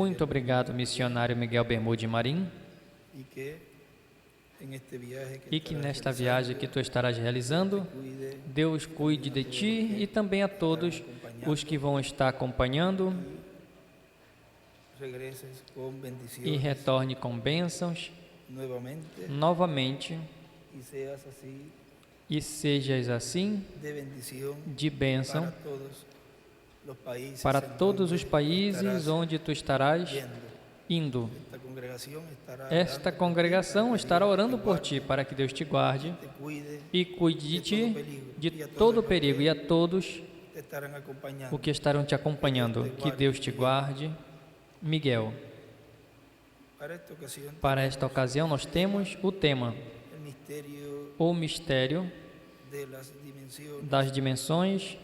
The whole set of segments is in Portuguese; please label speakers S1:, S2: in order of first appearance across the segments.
S1: Muito obrigado, missionário Miguel Bermude Marim, e que nesta viagem que tu estarás realizando, Deus cuide de ti e também a todos os que vão estar acompanhando, e retorne com bênçãos novamente, e sejas assim de bênção para todos os países onde tu estarás indo. Esta congregação estará orando por ti, para que Deus te guarde e cuide de ti de todo o perigo, e a todos o que estarão te acompanhando. Que Deus te guarde. Miguel. Para esta ocasião nós temos o tema: o mistério das dimensões,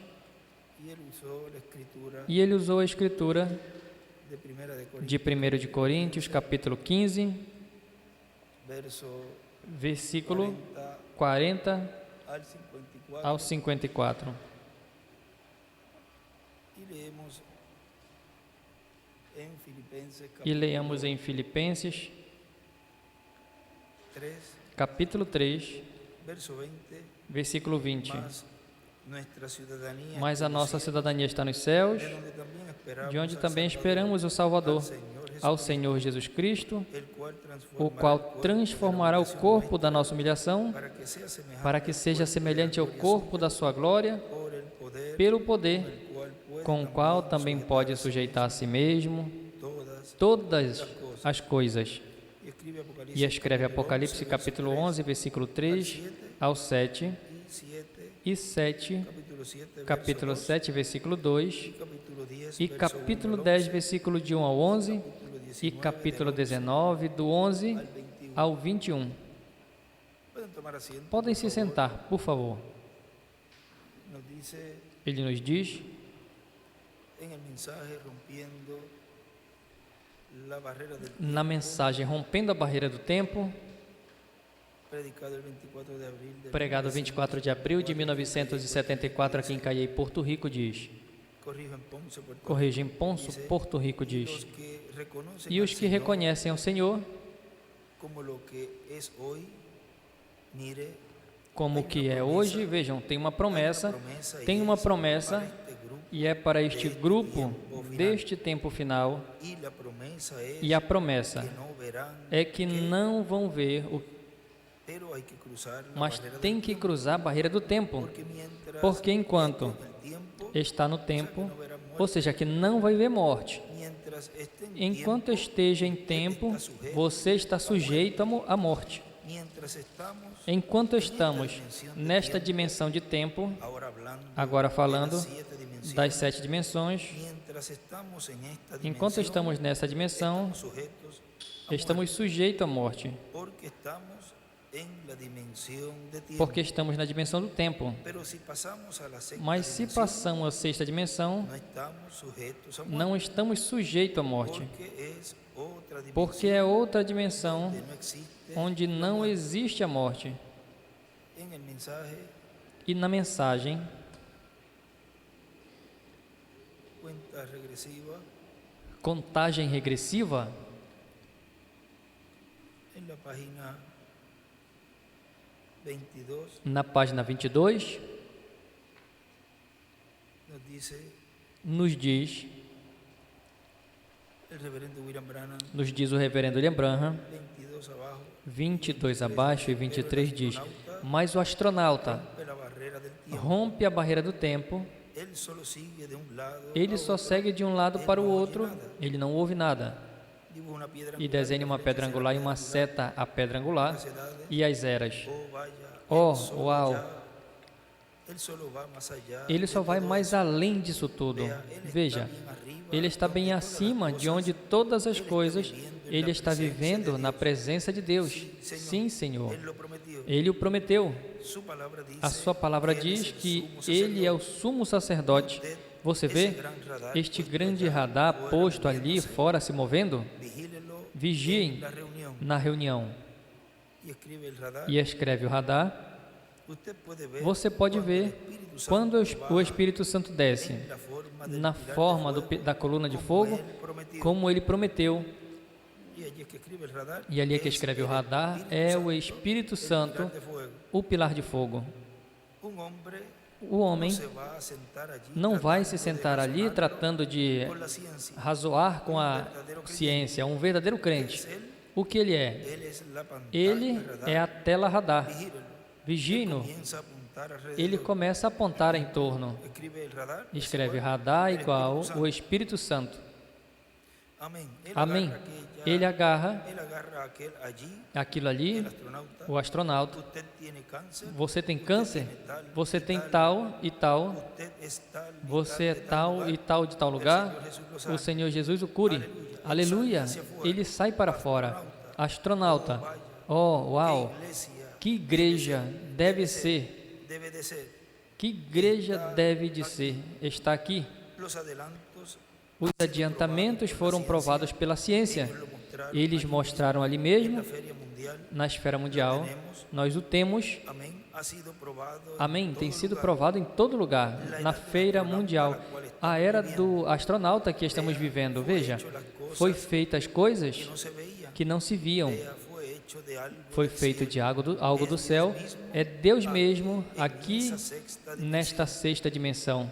S1: e ele usou a escritura de 1 de Coríntios, capítulo 15, versículo 40 ao 54. E leamos em Filipenses, capítulo 3, versículo 20. Mas a nossa cidadania está nos céus, de onde também esperamos o Salvador, ao Senhor Jesus Cristo, o qual transformará o corpo da nossa humilhação, para que seja semelhante ao corpo da sua glória, pelo poder com o qual também pode sujeitar a si mesmo todas as coisas. E escreve Apocalipse capítulo 11, versículo 3 ao 7, e 7, capítulo 7, versículo 2, e capítulo 10, versículo de 1 ao 11, e capítulo 19, do 11 ao 21. Podem se sentar, por favor. Ele nos diz, na mensagem Rompendo a Barreira do Tempo, pregado 24 de abril de 1974 aqui em Caiei, Porto Rico, diz, corrija, em Ponço, Porto Rico, diz, e os que reconhecem ao Senhor como o que é hoje, vejam, tem uma promessa, e é para este grupo deste tempo final, e a promessa é que não vão ver mas tem que cruzar a barreira do tempo, porque enquanto está no tempo, ou seja, que não vai ver morte, enquanto esteja em tempo, você está sujeito à morte. Enquanto estamos nesta dimensão de tempo, agora falando das 7 dimensões, enquanto estamos nessa dimensão, estamos sujeitos à morte, porque estamos na dimensão do tempo. Mas se passamos a 6ª dimensão, não estamos sujeitos à morte, porque é outra dimensão onde não existe a morte. E na mensagem, contagem regressiva, na página 22, nos diz o reverendo William Branham, 22 abaixo e 23 diz, mas o astronauta rompe a barreira do tempo, ele só segue de um lado para o outro, ele não ouve nada, e desenha uma pedra angular e uma seta à pedra angular e as eras. Oh, uau! Ele só vai mais além disso tudo. Veja, ele está bem acima de onde todas as coisas, ele está vivendo na presença de Deus. Sim, Senhor. Ele o prometeu. A sua palavra diz que ele é o sumo sacerdote. Você vê este grande radar posto ali fora se movendo? Vigiem na reunião. E escreve o radar, Você pode ver quando o Espírito Santo desce na forma da coluna de fogo, como ele prometeu. E ali é que escreve o radar, é o Espírito Santo, o pilar de fogo. O homem não vai se sentar ali tratando de razoar com a ciência, um verdadeiro crente. O que ele é? Ele é a tela radar. Vigiem-no. Ele começa a apontar em torno. Escreve radar igual o Espírito Santo. Amém. Ele agarra aquilo ali, o astronauta. Você tem câncer? Você tem tal e tal. Você é tal e tal de tal lugar. O Senhor Jesus o cure. Aleluia. Ele sai para fora. Astronauta. Oh, uau. Que igreja deve ser? Que igreja deve de ser? Está aqui. Os adiantamentos foram provados pela ciência. Eles mostraram ali mesmo, na esfera mundial, nós o temos. Amém. Tem sido provado em todo lugar, na feira mundial. A era do astronauta que estamos vivendo, veja, foi feitas coisas que não se viam. Foi feito de algo do céu. É Deus mesmo aqui nesta sexta dimensão.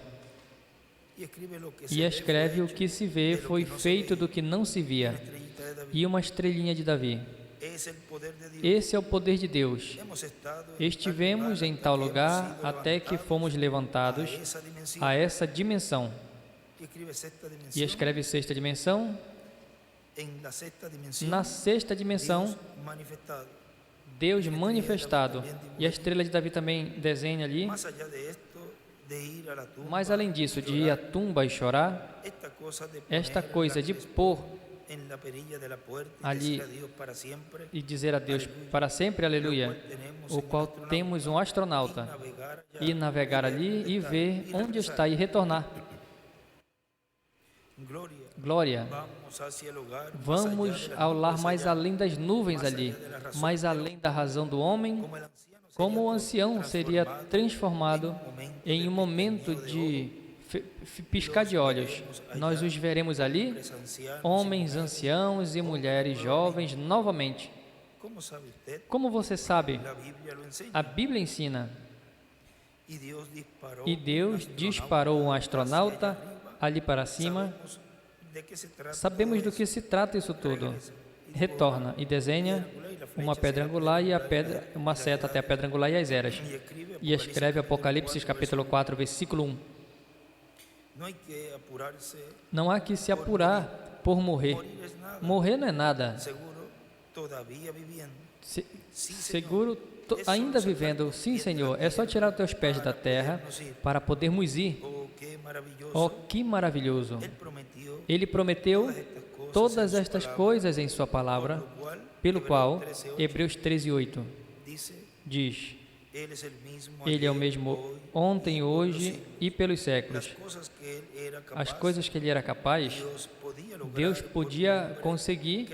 S1: E escreve o que se vê foi feito do que não se via. E uma estrelinha de Davi. Esse é o poder de Deus. Estivemos em tal lugar até que fomos levantados a essa dimensão. E escreve sexta dimensão. Na sexta dimensão, Deus manifestado. E a estrela de Davi também desenha ali. Mas além disso, de ir à tumba e chorar, esta coisa de pôr ali e dizer a Deus para sempre, aleluia, o qual temos um astronauta, e navegar ali e ver onde está e retornar. Glória. Vamos ao lar mais além das nuvens ali, mais além da razão do homem. Como o ancião seria transformado em um momento de piscar de olhos. Nós os veremos ali, homens, anciãos e mulheres jovens, novamente. Como você sabe? A Bíblia ensina. E Deus disparou um astronauta ali para cima. Sabemos do que se trata isso tudo. Retorna e desenha uma pedra angular e uma seta até a pedra angular e as eras. E escreve Apocalipse capítulo 4, versículo 1. Não há que se apurar por morrer. Morrer não é nada. Seguro, ainda vivendo. Sim, Senhor, é só tirar os teus pés da terra para podermos ir. Oh, que maravilhoso! Ele prometeu todas estas coisas em sua palavra, pelo qual, Hebreus 13:8 diz, Ele é o mesmo ontem, hoje e pelos séculos. As coisas que ele era capaz, Deus podia conseguir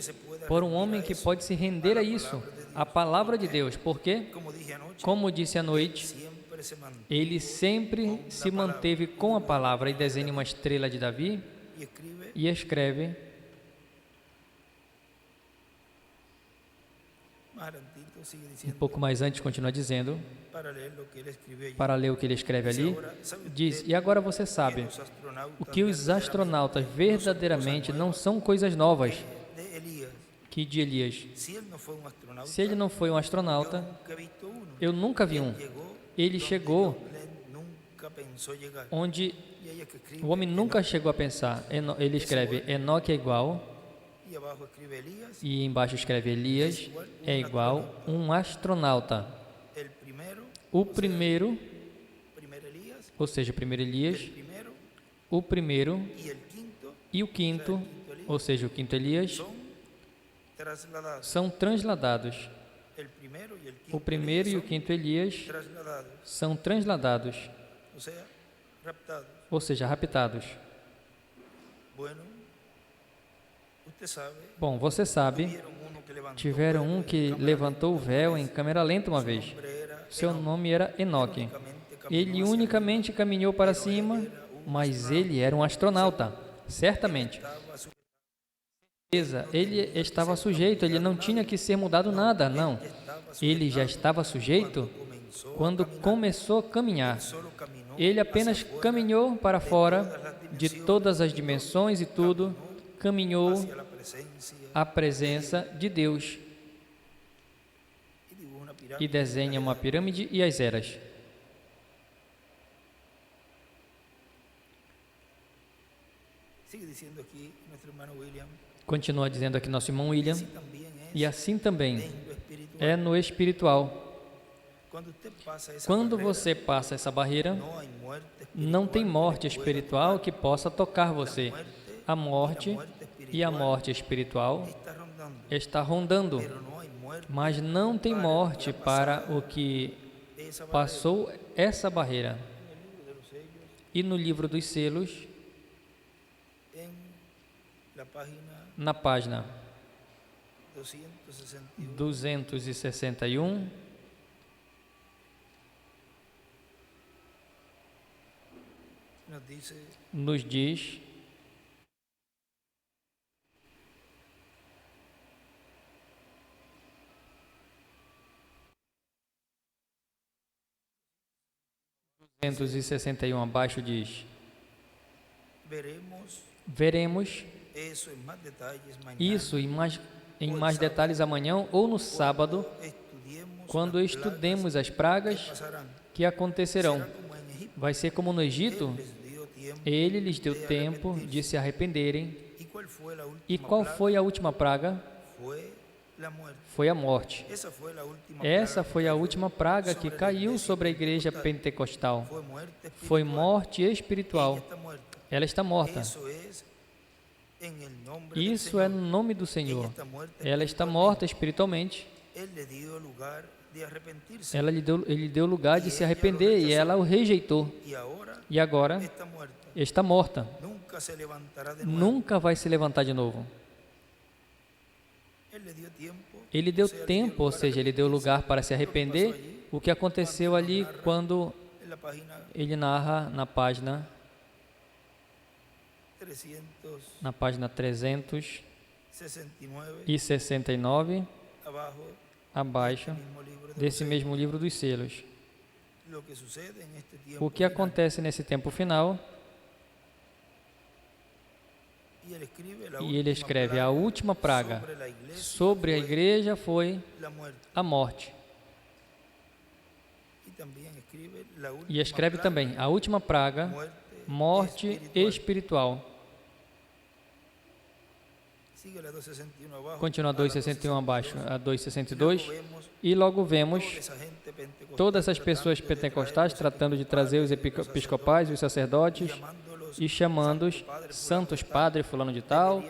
S1: por um homem que pode se render a isso, a palavra de Deus. Porque, como disse à noite, ele sempre se manteve com a palavra. E desenha uma estrela de Davi e escreve. Um pouco mais antes, continua dizendo, para ler o que ele escreve ali, diz, e agora você sabe, o que os astronautas verdadeiramente não são coisas novas, que de Elias. Se ele não foi um astronauta, eu nunca vi um. Ele chegou onde o homem nunca chegou a pensar. Ele escreve, Enoque é igual, e embaixo escreve Elias é igual um astronauta. O primeiro, ou seja, o primeiro Elias, o primeiro e o quinto, ou seja, o quinto Elias, são transladados. O primeiro e o quinto Elias são transladados, ou seja, raptados. Bom, você sabe, tiveram um que levantou o véu em câmera lenta uma vez. Seu nome era Enoque. Ele unicamente caminhou para cima, mas ele era um astronauta, certamente. Ele estava sujeito, ele não tinha que ser mudado nada, não. Ele já estava sujeito quando começou a caminhar. Ele apenas caminhou para fora de todas as dimensões e tudo, caminhou à presença de Deus. E desenha uma pirâmide e as eras. Continua dizendo aqui nosso irmão William, e assim também é no espiritual. Quando você passa essa barreira, não tem morte espiritual que possa tocar você. A morte e a morte espiritual está rondando, mas não tem morte para o que passou essa barreira. E no livro dos selos, na página 261, nos diz abaixo diz: veremos isso em mais detalhes amanhã ou no sábado, quando estudemos as pragas que acontecerão. Vai ser como no Egito, ele lhes deu tempo de se arrependerem. E qual foi a última praga? Foi a morte. Essa foi a última praga que caiu sobre a igreja pentecostal. Foi morte espiritual. Ela está morta. Isso é no nome do Senhor. Ela está morta espiritualmente. Ele deu lugar de se arrepender e ela o rejeitou. E agora está morta. Nunca vai se levantar de novo. Ele deu tempo, ou seja, ele deu lugar para se arrepender. O que aconteceu ali quando ele narra na página 369, abaixo desse mesmo livro dos selos. O que acontece nesse tempo final? E ele escreve: a última praga sobre a igreja foi a morte. E escreve também: a última praga, morte espiritual. Continua a 261 abaixo, a 262. E logo vemos todas essas pessoas pentecostais tratando de trazer os episcopais e os sacerdotes e chamando-os santos padre fulano de tal.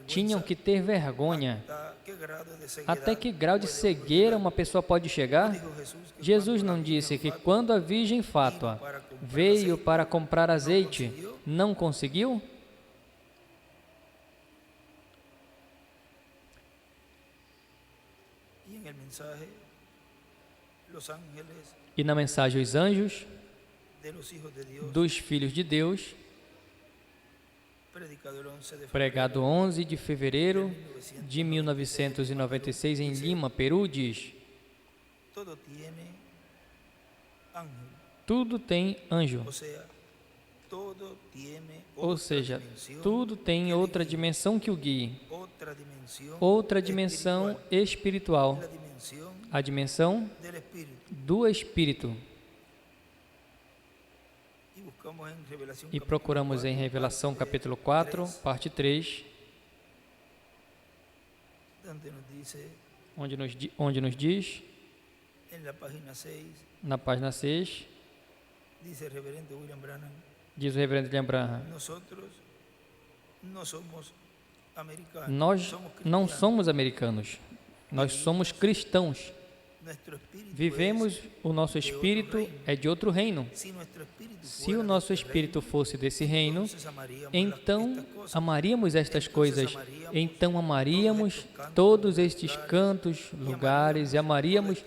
S1: Tinham que ter vergonha. Até que grau de cegueira uma pessoa pode chegar? Jesus não disse que quando a virgem fátua veio para comprar azeite, não conseguiu? E na mensagem os anjos dos filhos de Deus, pregado 11 de fevereiro de 1996 em Lima, Peru, diz: tudo tem anjo. Ou seja, tudo tem outra dimensão que o guie, outra dimensão espiritual, a dimensão do Espírito. E procuramos em Revelação capítulo 4, parte 3, onde nos diz, na página 6, diz o reverendo William Branham: nós não somos americanos, nós somos cristãos. Vivemos, o nosso espírito é de outro reino. Se o nosso espírito fosse desse reino, então amaríamos estas coisas, então amaríamos todos estes cantos, lugares, e amaríamos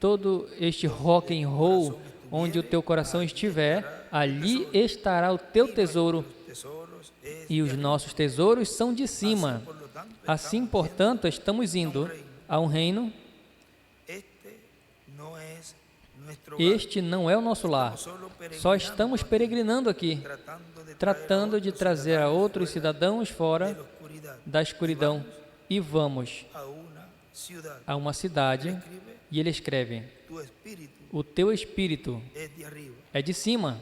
S1: todo este rock and roll, onde o teu coração estiver, ali estará o teu tesouro, e os nossos tesouros são de cima. Assim, portanto, estamos indo a um reino. Este não é o nosso lar. Só estamos peregrinando aqui, tratando de trazer a outros cidadãos fora da escuridão. E vamos a uma cidade, e ele escreve: o teu espírito é de cima.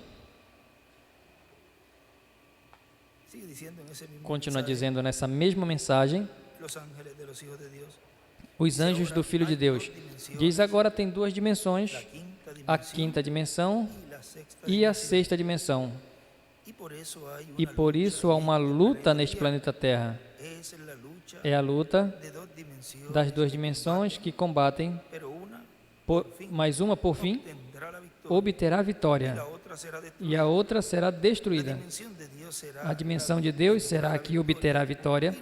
S1: Continua dizendo nessa mesma mensagem, os anjos do Filho de Deus. Diz agora tem duas dimensões, a quinta dimensão e a sexta dimensão. E por isso há uma luta neste planeta Terra. É a luta das duas dimensões que combatem, mas uma, por fim, obterá a vitória e a outra será destruída. A dimensão de Deus será a que obterá a vitória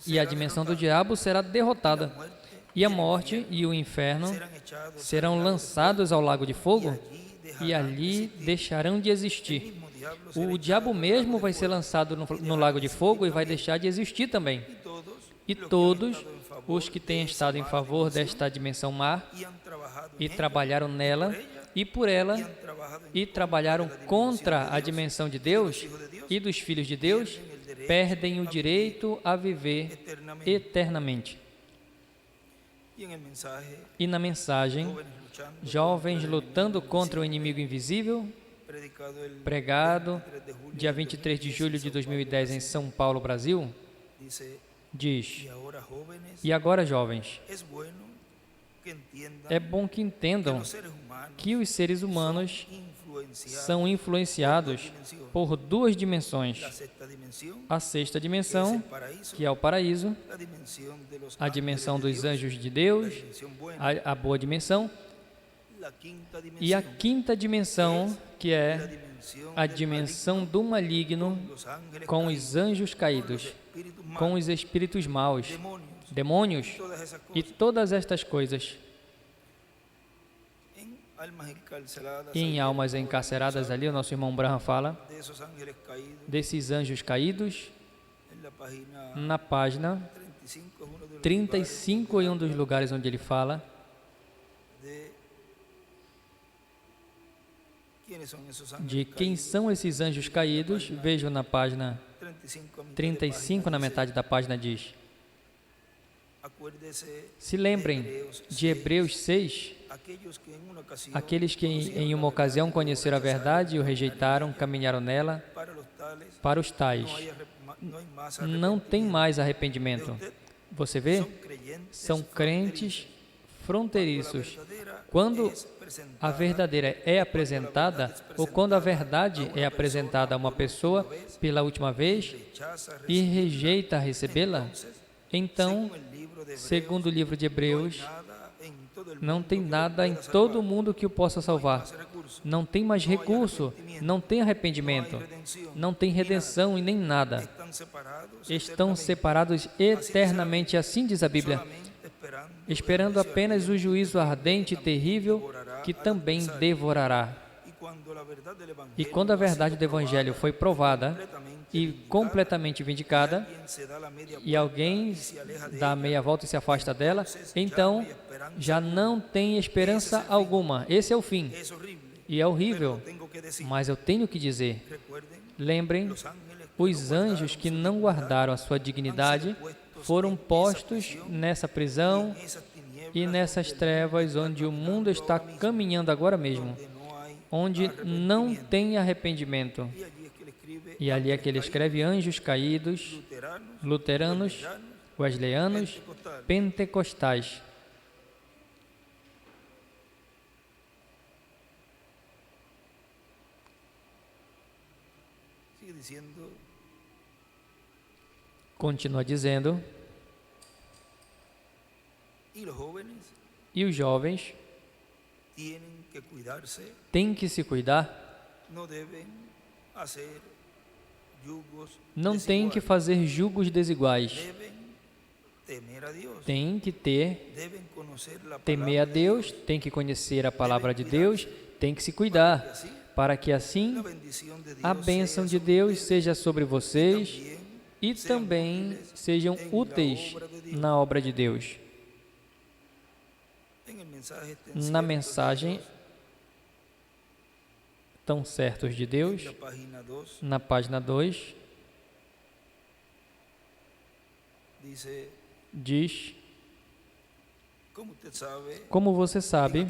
S1: e a dimensão do diabo será derrotada. E a morte e o inferno serão lançados ao lago de fogo e ali deixarão de existir. O diabo mesmo vai ser lançado no lago de fogo e vai deixar de existir também. E todos os que têm estado em favor desta dimensão má e trabalharam nela e por ela e trabalharam contra a dimensão de Deus e dos filhos de Deus, perdem o direito a viver eternamente. E na mensagem, jovens lutando contra o inimigo invisível, pregado dia 23 de julho de 2010 em São Paulo, Brasil, diz: e agora, jovens, é bom que entendam que os seres humanos são influenciados por duas dimensões. A sexta dimensão, que é o paraíso, a dimensão dos anjos de Deus, a boa dimensão, e a quinta dimensão, que é a dimensão do maligno, com os anjos caídos, com os espíritos maus, demônios e todas estas coisas. E em almas encarceradas ali, o nosso irmão Brahma fala desses anjos caídos. Na página 35 é um dos lugares onde ele fala de quem são esses anjos caídos. Vejo na página 35, na metade da página, diz: se lembrem de Hebreus 6, aqueles que em uma ocasião conheceram a verdade e o rejeitaram, caminharam nela, para os tais não tem mais arrependimento. Você vê? São crentes fronteiriços. Quando a verdadeira é apresentada, ou quando a verdade é apresentada a uma pessoa pela última vez e rejeita recebê-la, então, segundo o livro de Hebreus, não tem nada em todo o mundo que o possa salvar. Não tem mais recurso, não tem arrependimento, não tem redenção e nem nada. Estão separados eternamente, assim diz a Bíblia, esperando apenas o juízo ardente e terrível que também devorará. E quando a verdade do Evangelho foi provada e completamente vindicada, e alguém dá meia volta e se afasta dela, então já não tem esperança alguma. Esse é o fim. E é horrível, mas eu tenho que dizer. Lembrem, os anjos que não guardaram a sua dignidade foram postos nessa prisão e nessas trevas onde o mundo está caminhando agora mesmo, onde não tem arrependimento. E ali é que ele escreve anjos caídos, luteranos, wesleyanos, pentecostais. Continua dizendo, e os jovens têm que se cuidar, não têm que fazer julgos desiguais, tem que temer a Deus, tem que conhecer a palavra de Deus, tem que se cuidar, para que assim a bênção de Deus seja sobre vocês e também sejam úteis na obra de Deus. Na mensagem Tão Certos de Deus, na página 2, diz: como você sabe,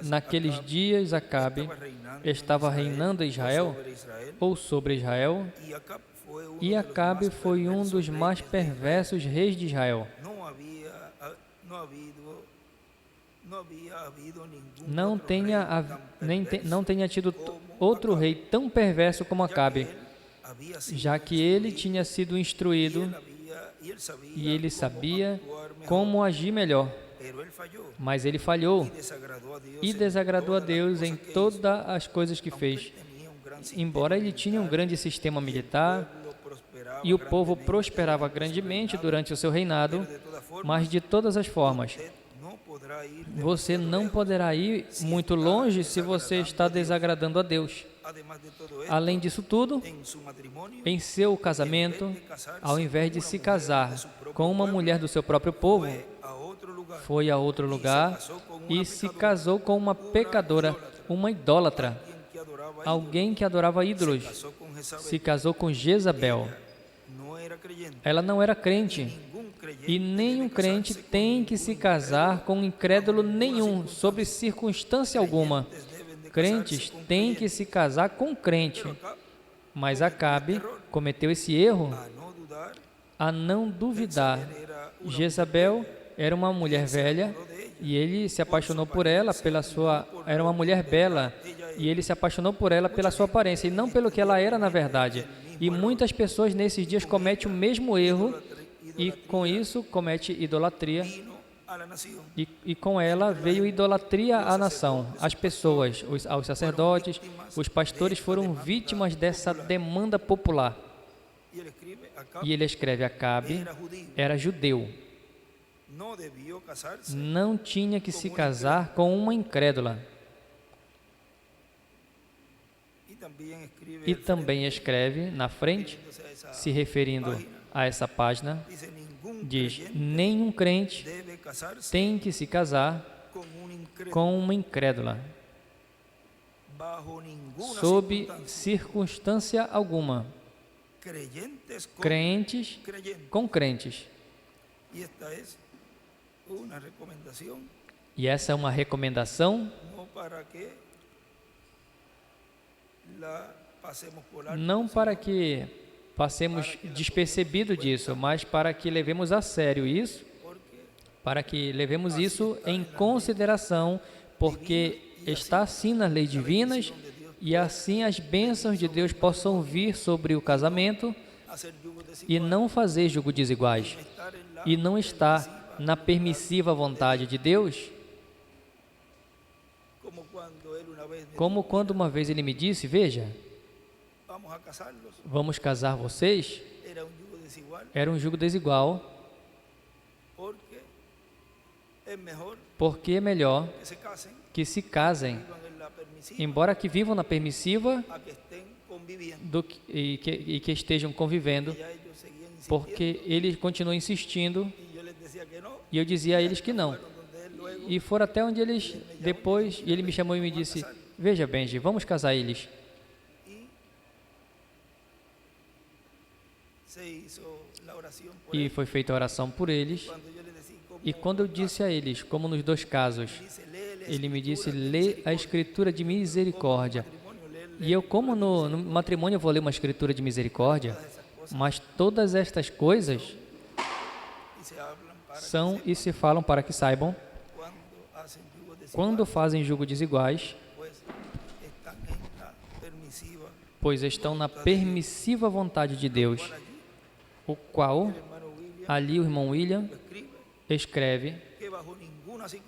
S1: naqueles dias Acabe estava reinando em Israel, ou sobre Israel, e Acabe foi um dos mais perversos reis de Israel. Não tenha tido outro rei tão perverso como Acabe, já que ele tinha sido instruído e ele sabia como agir melhor. Mas ele falhou e desagradou a Deus em todas as coisas que fez. Embora ele tinha um grande sistema militar e o povo prosperava grandemente durante o seu reinado, mas de todas as formas, você não poderá ir muito longe se você está desagradando a Deus. Além disso tudo, em seu casamento, ao invés de se casar com uma mulher do seu próprio povo, foi a outro lugar e se casou com uma pecadora, uma idólatra, alguém que adorava ídolos. Se casou com Jezabel. Ela não era crente. E nenhum crente tem que se casar com um incrédulo nenhum, sob circunstância alguma. Crentes têm que se casar com crente. Mas Acabe cometeu esse erro a não duvidar. Jezabel era uma mulher velha e ele se apaixonou por ela era uma mulher bela e ele se apaixonou por ela pela sua aparência e não pelo que ela era na verdade. E muitas pessoas nesses dias cometem o mesmo erro e com isso comete idolatria e com ela veio idolatria à nação. As pessoas, aos sacerdotes, os pastores foram vítimas dessa demanda popular. E ele escreve: Acabe era judeu. Não tinha que se casar com uma incrédula. E também escreve na frente, se referindo a essa página, diz: nenhum crente tem que se casar com uma incrédula, sob circunstância alguma. Crentes com crentes. E essa é uma recomendação, não para que passemos despercebido disso, mas para que levemos a sério isso, para que levemos isso em consideração, porque está assim nas leis divinas e assim as bênçãos de Deus possam vir sobre o casamento e não fazer julgo desiguais e não estar na permissiva vontade de Deus, como quando uma vez ele me disse: veja, vamos casar vocês. Era um julgo desigual, porque é melhor que se casem, embora que vivam na permissiva e que estejam convivendo, porque ele continua insistindo e eu dizia a eles que não. E foram até onde eles depois, e ele me chamou e me disse: veja, Benji, vamos casar eles. E foi feita a oração por eles. E quando eu disse a eles, como nos dois casos, ele me disse: lê a escritura de misericórdia. E eu, como no matrimônio eu vou ler uma escritura de misericórdia, mas todas estas coisas são e se falam para que saibam, quando fazem julgo desiguais, pois estão na permissiva vontade de Deus, o qual, ali o irmão William escreve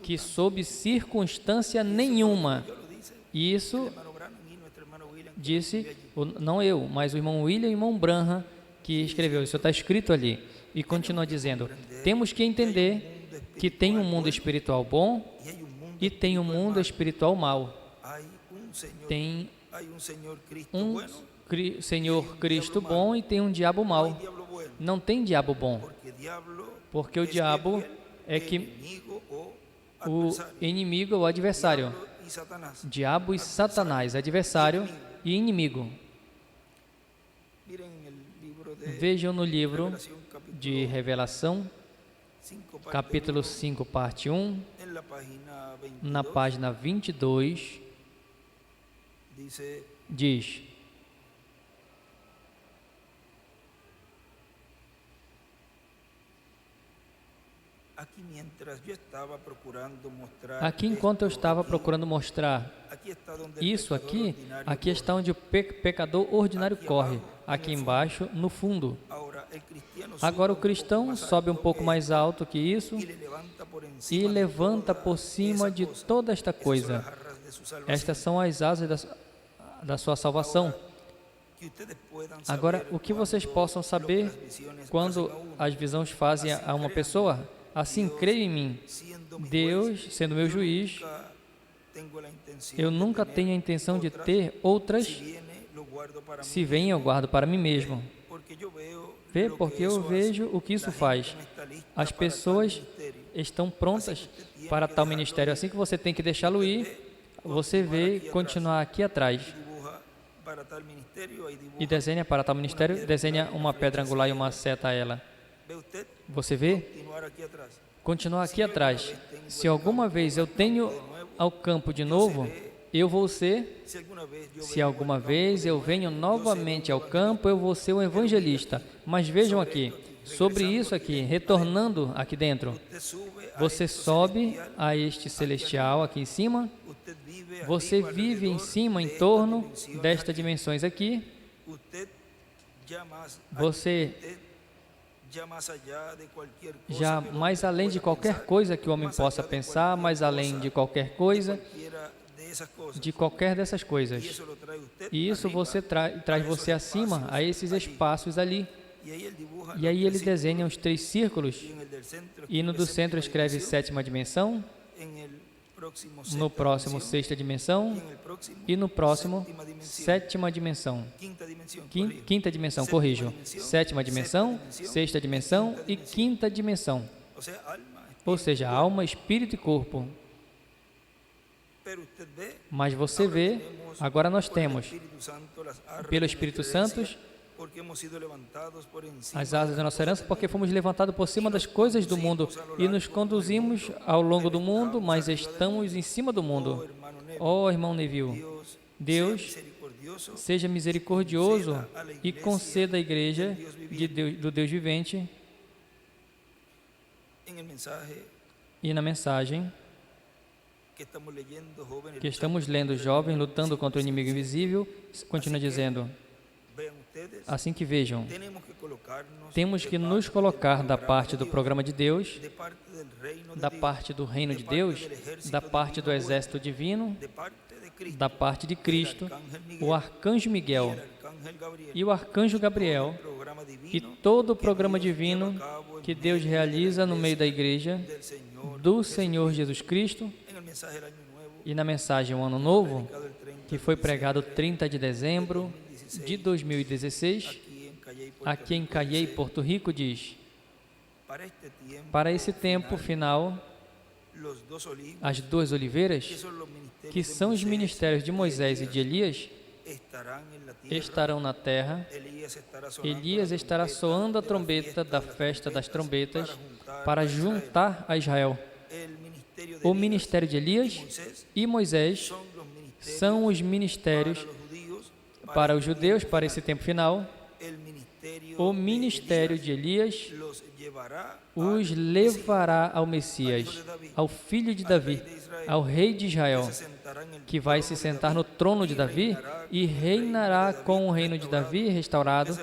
S1: que sob circunstância nenhuma, e isso disse, não eu, mas o irmão William e o irmão Branham que escreveu, isso está escrito ali, E continua dizendo, temos que entender que tem um mundo espiritual bom e tem um mundo espiritual mau. Tem um Senhor Cristo bom e tem um diabo mau. Não tem diabo bom, porque o diabo é que o inimigo ou adversário. Diabo e Satanás, adversário e inimigo. Vejam no livro de Revelação, capítulo 5, parte 1, na página 22, diz: aqui, enquanto eu estava procurando mostrar isso aqui está onde o pecador ordinário corre, aqui embaixo, no fundo. Agora o cristão sobe um pouco mais alto que isso e levanta por cima de toda esta coisa. Estas são as asas da sua salvação. Agora, o que vocês possam saber quando as visões fazem a uma pessoa? Assim, creio em mim. Deus, sendo meu juiz, eu nunca tenho a intenção de ter outras. Se vem, eu guardo para mim mesmo. Vê, porque eu vejo o que isso faz. As pessoas estão prontas para tal ministério. Assim que você tem que deixá-lo ir, você vê continuar aqui atrás. E desenha para tal ministério, desenha uma pedra angular e uma seta a ela. Você vê? Continuar aqui atrás. Se alguma vez eu tenho ao campo de novo, eu vou ser, se alguma vez eu venho novamente ao campo, eu vou ser um evangelista. Mas vejam aqui, sobre isso aqui, retornando aqui dentro, você sobe a este celestial aqui em cima, você vive em cima, em torno destas dimensões aqui, você já mais além de qualquer coisa que o homem possa pensar, mais além de qualquer coisa, de qualquer dessas coisas. E isso você traz você acima a esses espaços ali. E aí ele desenha os 3 círculos e no do centro escreve 7ª dimensão, no próximo 6ª dimensão e no próximo 7ª dimensão. 5ª dimensão, corrijo. 7ª dimensão, 6ª dimensão e 5ª dimensão. Ou seja, alma, espírito e corpo. Mas você vê, agora nós temos, pelo Espírito Santo, as asas da nossa herança, porque fomos levantados por cima das coisas do mundo e nos conduzimos ao longo do mundo, mas estamos em cima do mundo. Ó irmão Neville, Deus seja misericordioso e conceda à igreja do Deus vivente. E na mensagem que estamos lendo, jovens lutando contra o inimigo invisível, continua dizendo, assim que vejam, temos que nos colocar da parte do programa de Deus, da parte do reino de Deus, da parte do exército divino, da parte de Cristo, o arcanjo Miguel e o arcanjo Gabriel e todo o programa divino que Deus realiza no meio da igreja do Senhor Jesus Cristo. E na mensagem O Ano Novo, que foi pregado 30 de dezembro de 2016, aqui em Cayey, Porto Rico, diz: para esse tempo final, as 2 oliveiras, que são os ministérios de Moisés e de Elias, estarão na terra. Elias estará soando a trombeta da festa das trombetas para juntar a Israel. O ministério de Elias e Moisés são os ministérios para os judeus para esse tempo final. O ministério de Elias os levará ao Messias, ao filho de Davi, ao rei de Israel, que vai se sentar no trono de Davi e reinará com o reino de Davi restaurado,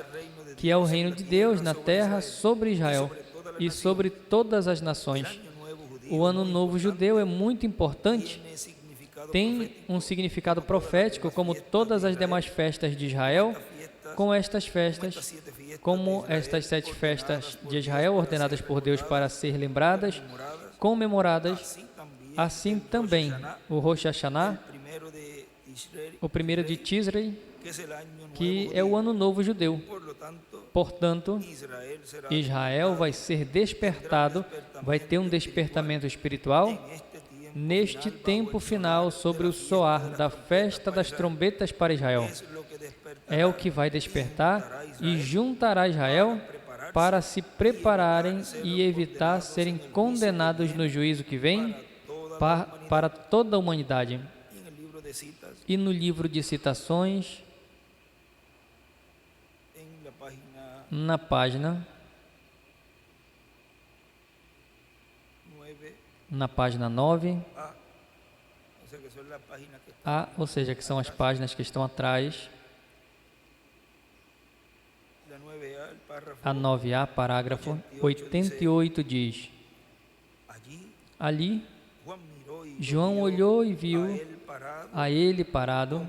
S1: que é o reino de Deus na terra sobre Israel e sobre todas as nações. O Ano Novo Judeu é muito importante, tem um significado profético, como todas as demais festas de Israel, com estas festas, como estas 7 festas de Israel ordenadas por Deus para ser lembradas, comemoradas, assim também o Rosh Hashanah, o primeiro de Tisrei, que é o ano novo judeu. Portanto, Israel vai ser despertado, vai ter um despertamento espiritual neste tempo final sobre o soar da festa das trombetas para Israel. É o que vai despertar e juntará Israel para se prepararem e evitar serem condenados no juízo que vem para toda a humanidade. E no livro de citações, na página 9, ou seja, que são as páginas que estão atrás, a 9A, parágrafo 88 diz: ali, João olhou e viu a ele parado,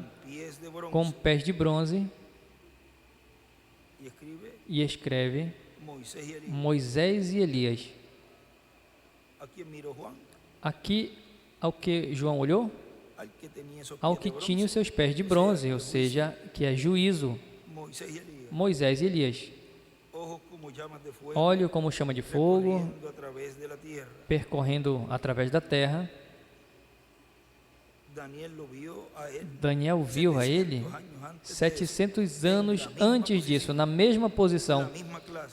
S1: com pés de bronze, e escreve Moisés e Elias. Aqui, ao que João olhou? Ao que tinha os seus pés de bronze, ou seja, que é juízo, Moisés e Elias. Olho como chama de fogo, percorrendo através da terra. Daniel viu a ele 700 anos antes disso, na mesma posição,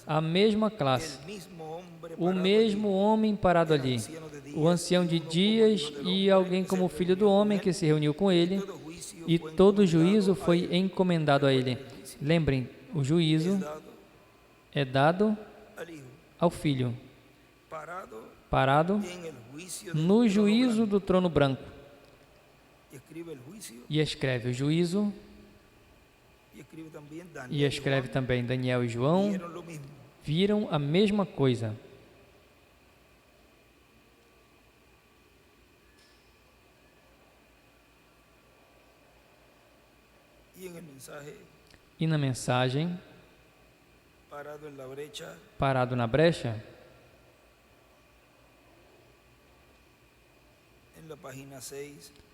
S1: a mesma classe, o mesmo homem parado ali, o ancião de dias e alguém como o filho do homem que se reuniu com ele, e todo o juízo foi encomendado a ele. Lembrem, o juízo é dado ao filho, parado no juízo do trono branco, e escreve o juízo, e escreve também Daniel e João, viram a mesma coisa. E na mensagem, parado na brecha,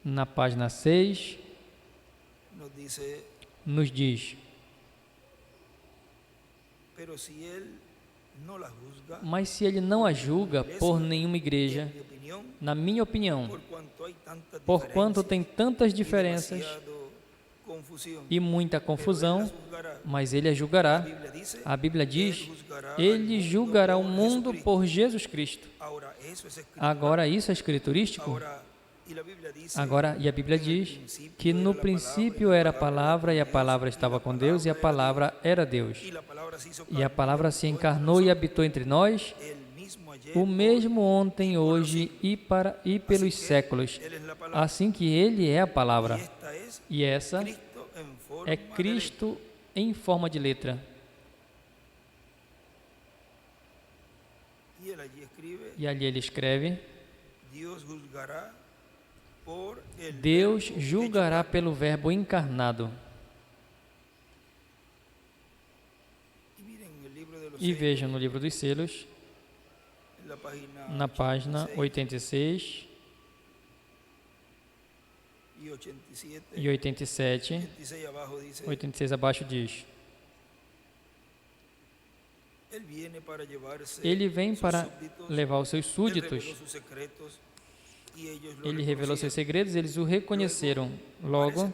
S1: na página 6, nos diz: mas se ele não a julga por nenhuma igreja, na minha opinião, porquanto tem tantas diferenças e muita confusão, mas ele a julgará. A Bíblia diz, ele julgará o mundo por Jesus Cristo. Agora, isso é escriturístico? Agora, e a Bíblia diz que no princípio era a palavra, e a palavra estava com Deus, e a palavra era Deus. E a palavra se encarnou e habitou entre nós, o mesmo ontem, hoje e pelos séculos. Assim que ele é a palavra. E essa é Cristo em forma de letra. E ali ele escreve: Deus julgará pelo Verbo encarnado. E vejam no livro dos selos, na página 86 e 87, 86 abaixo diz: ele vem para levar os seus súditos. Ele revelou seus segredos, eles o reconheceram. Logo,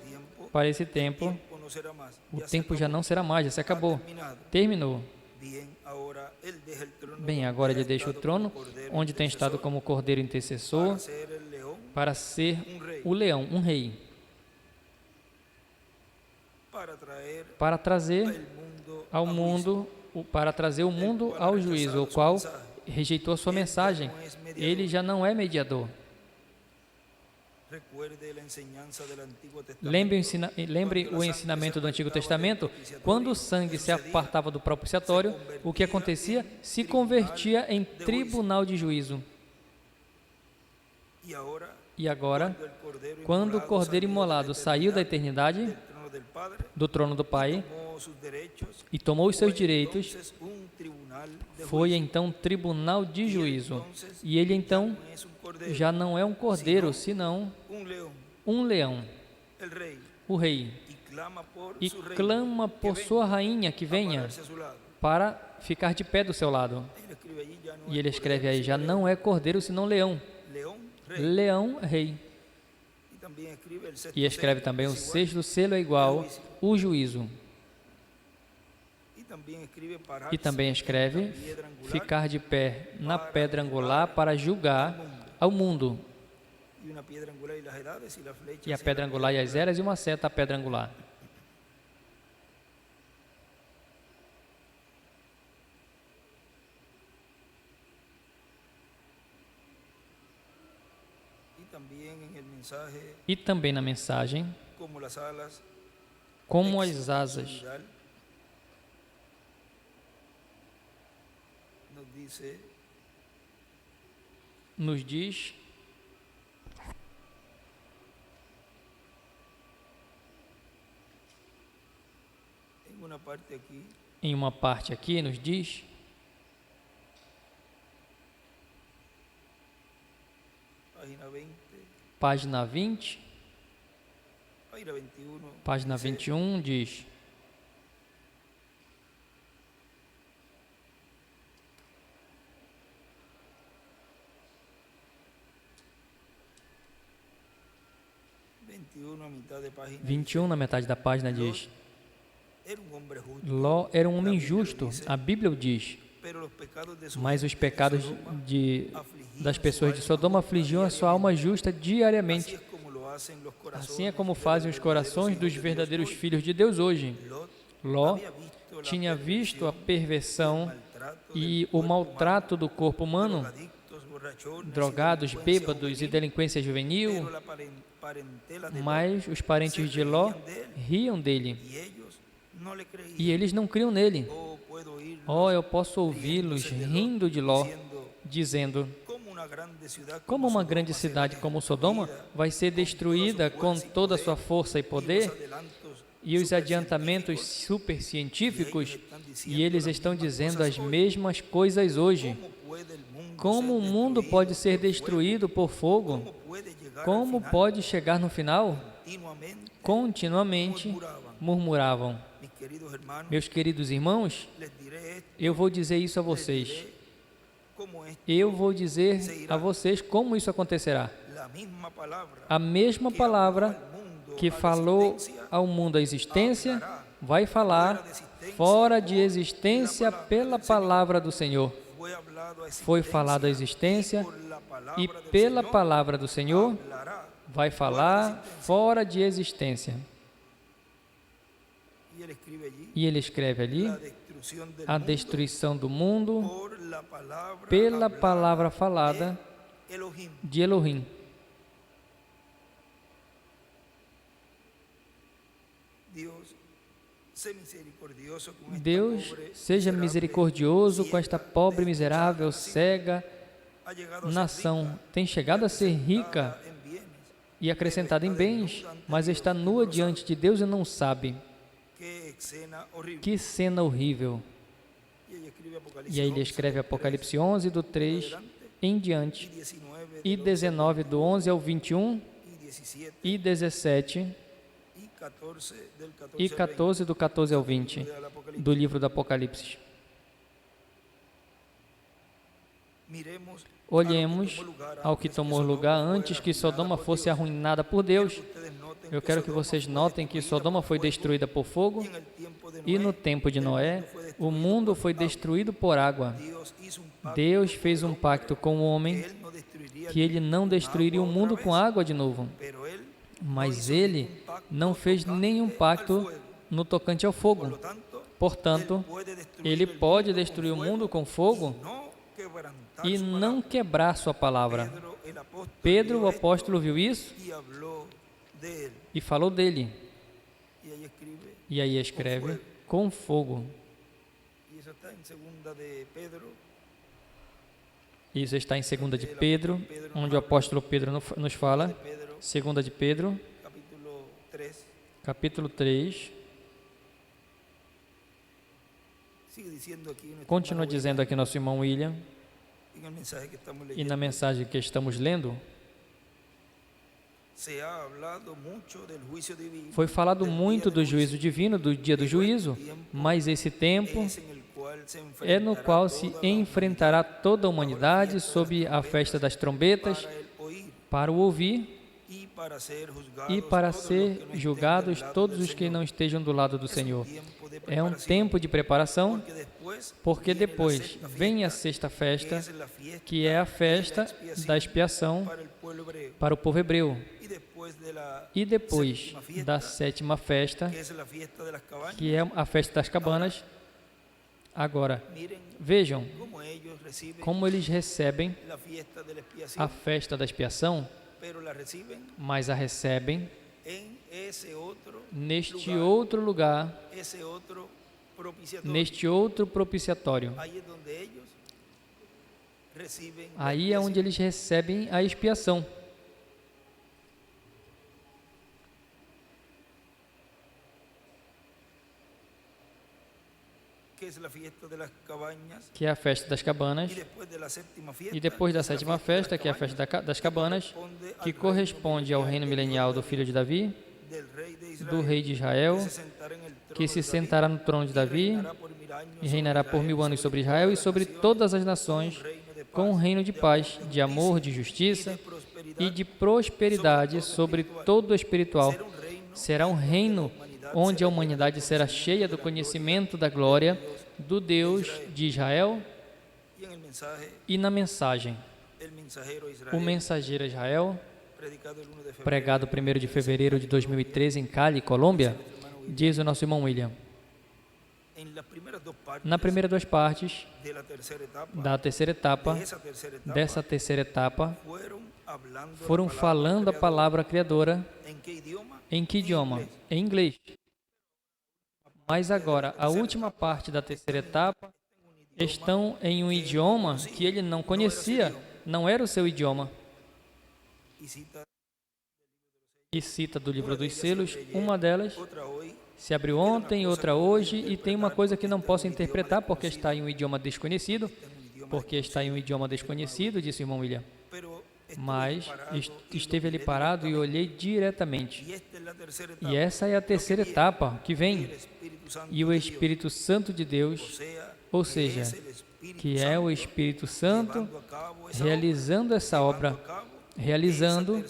S1: para esse tempo, o tempo já não será mais, já se acabou. Terminou. Bem, agora ele deixa o trono, onde tem estado como cordeiro intercessor, para ser o leão, um rei. Para trazer ao mundo, para trazer o mundo ao juízo, o qual rejeitou a sua mensagem. Ele já não é mediador. Lembre o ensinamento do Antigo Testamento. Quando o sangue se apartava do propiciatório, o que acontecia? Se convertia em tribunal de juízo. E agora, quando o Cordeiro imolado saiu da eternidade, do trono do Pai, e tomou os seus direitos, foi então um tribunal de juízo. E ele então já não é um cordeiro, senão um leão, o rei, e clama por sua rainha que venha para ficar de pé do seu lado. E ele escreve aí, já não é cordeiro, senão leão. Leão, rei. E escreve também, o sexto selo é igual, o juízo. E também escreve, ficar de pé na pedra angular para julgar ao mundo. E a pedra angular e as eras e uma seta a pedra angular. E também na mensagem, como as asas, nos diz em uma parte aqui, nos diz página 20, página 21 diz: na metade da página diz: Ló era um homem justo, a Bíblia o diz, mas os pecados das pessoas de Sodoma afligiam a sua alma justa diariamente. Assim é como fazem os corações dos verdadeiros filhos de Deus hoje. Ló tinha visto a perversão e o maltrato do corpo humano, drogados, bêbados e delinquência juvenil, mas os parentes de Ló riam dele e eles não criam nele. Oh, eu posso ouvi-los rindo de Ló, dizendo: como uma grande cidade como Sodoma vai ser destruída com toda a sua força e poder, e os adiantamentos supercientíficos, e eles estão dizendo as mesmas coisas hoje. Como o mundo pode ser destruído por fogo? Como pode chegar no final? Continuamente murmuravam. Meus queridos irmãos, eu vou dizer isso a vocês. Eu vou dizer a vocês como isso acontecerá. A mesma palavra que falou ao mundo a existência, vai falar fora de existência pela palavra do Senhor. Foi falado a existência e pela palavra do Senhor vai falar fora de existência. E ele escreve ali, a destruição do mundo pela palavra falada de Elohim. Deus seja misericordioso com esta pobre, miserável, cega nação. Tem chegado a ser rica e acrescentada em bens, mas está nua diante de Deus e não sabe. Que cena horrível. E aí ele escreve Apocalipse 11, do 3 em diante, e 19, do 11 ao 21, e 17, e 14, do 14 ao 20, do livro do Apocalipse. Olhemos ao que tomou lugar antes que Sodoma fosse arruinada por Deus. Eu quero que vocês notem que Sodoma foi destruída por fogo e no tempo de Noé, o mundo foi destruído por água. Deus fez um pacto com o homem que ele não destruiria o mundo com água de novo. Mas ele não fez nenhum pacto no tocante ao fogo. Portanto, ele pode destruir o mundo com fogo e não quebrar sua palavra. Pedro, o apóstolo, viu isso e falou dele. E aí escreve, com fogo. Isso está em 2 de Pedro, onde o apóstolo Pedro nos fala. 2 de Pedro, capítulo 3, Continua dizendo aqui nosso irmão William, e na mensagem que estamos lendo, foi falado muito do juízo divino, do dia do juízo, mas esse tempo é no qual se enfrentará toda a humanidade sob a festa das trombetas para o ouvir e para ser julgados todos os que não estejam do lado do Senhor. É um tempo de preparação, porque depois vem a sexta festa, que é a festa da expiação para o povo hebreu. E depois da sétima festa, que é a festa das cabanas. Agora, vejam como eles recebem a festa da expiação, mas a recebem neste outro lugar, neste outro propiciatório. Aí é onde eles recebem a expiação. Que é a festa das cabanas, e depois da sétima festa, que é a festa das cabanas, que corresponde ao reino milenial do filho de Davi, do rei de Israel, que se sentará no trono de Davi e reinará por 1000 anos sobre Israel e sobre todas as nações, com um reino de paz, de amor, de justiça e de prosperidade sobre todo o espiritual. Será um reino onde a humanidade será cheia do conhecimento da glória do Deus de Israel. E na mensagem, o mensageiro Israel, pregado 1º de fevereiro de 2013 em Cali, Colômbia, diz o nosso irmão William, na primeira duas partes da terceira etapa, dessa terceira etapa, foram falando a palavra criadora. Em que idioma? Em inglês. Mas agora, a última parte da terceira etapa estão em um idioma que ele não conhecia, não era o seu idioma. E cita do livro dos selos, uma delas se abriu ontem, outra hoje, e tem uma coisa que não posso interpretar porque está em um idioma desconhecido, disse o irmão William. Mas esteve ali parado e olhei diretamente. E essa é a terceira etapa que vem. E o Espírito Santo de Deus, ou seja, que é o Espírito Santo realizando essa obra, realizando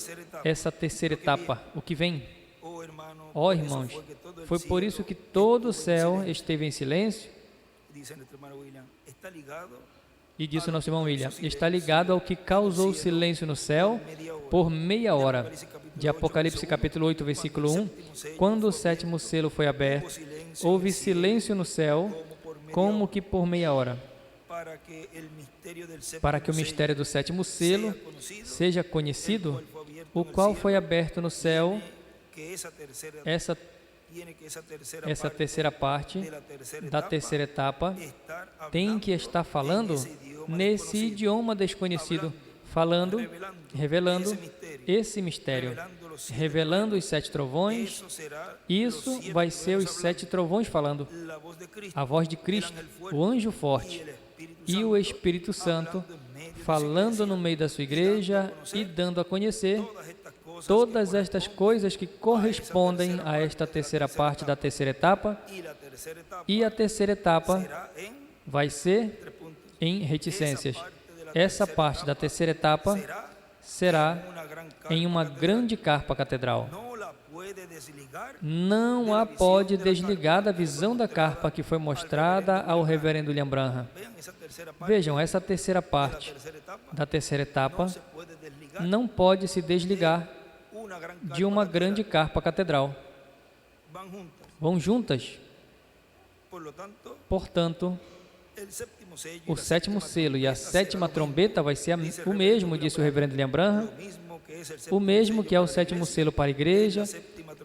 S1: essa terceira etapa, o que vem. Ó irmãos, foi por isso que todo o céu esteve em silêncio. E disse o nosso irmão William, está ligado ao que causou silêncio no céu por meia hora. De Apocalipse capítulo 8, versículo 1, quando o sétimo selo foi aberto, houve silêncio no céu, como que por meia hora, para que o mistério do sétimo selo seja conhecido, o qual foi aberto no céu. Essa terceira parte da terceira etapa tem que estar falando nesse idioma desconhecido, falando, revelando esse mistério, revelando os 7 trovões. Isso vai ser os 7 trovões falando, a voz de Cristo, o anjo forte e o Espírito Santo falando no meio da sua igreja e dando a conhecer todas estas coisas que correspondem a esta terceira parte da terceira etapa. E a terceira etapa vai ser em reticências. Essa parte da terceira etapa será em uma grande carpa catedral. Não a pode desligar da visão da carpa que foi mostrada ao reverendo William Branham. Vejam, essa terceira parte da terceira etapa não pode se desligar de uma grande carpa catedral. Vão juntas. Portanto, o sétimo selo e a sétima trombeta vai ser o mesmo, disse o reverendo William Branham, o mesmo que é o sétimo selo para a igreja,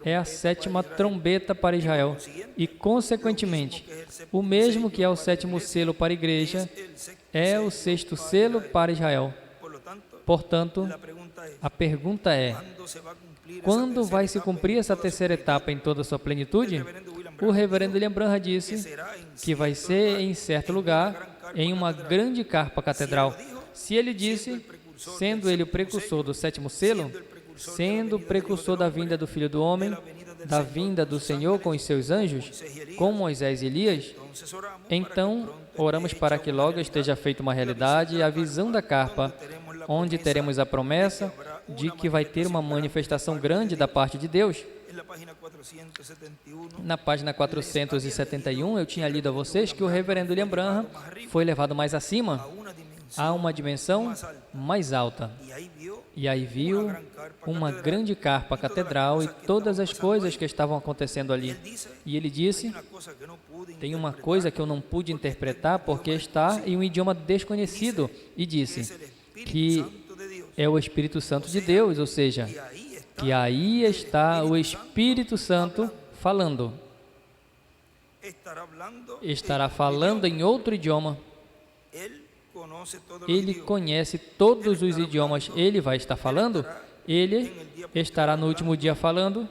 S1: é a sétima trombeta para Israel. E, consequentemente, o mesmo que é o sétimo selo para a igreja, é o sexto selo para Israel. Portanto, a pergunta é, quando vai se cumprir essa terceira etapa em toda a sua plenitude? O reverendo William Branham disse que vai ser em certo lugar, em uma grande carpa catedral. Se ele disse, sendo ele o precursor do 7º selo, sendo o precursor da vinda do Filho do Homem, da vinda do Senhor com os seus anjos, com Moisés e Elias, então oramos para que logo esteja feita uma realidade a visão da carpa, onde teremos a promessa de que vai ter uma manifestação grande da parte de Deus. Na página 471, eu tinha lido a vocês que o reverendo William Branham foi levado mais acima, a uma dimensão mais alta. E aí viu uma grande carpa catedral e todas as coisas que estavam acontecendo ali. E ele disse, tem uma coisa que eu não pude interpretar porque está em um idioma desconhecido. E disse que é o Espírito Santo de Deus, ou seja, que aí está o Espírito Santo falando. Estará falando em outro idioma. Ele conhece todos os idiomas. Ele vai estar falando. Ele estará no último dia falando,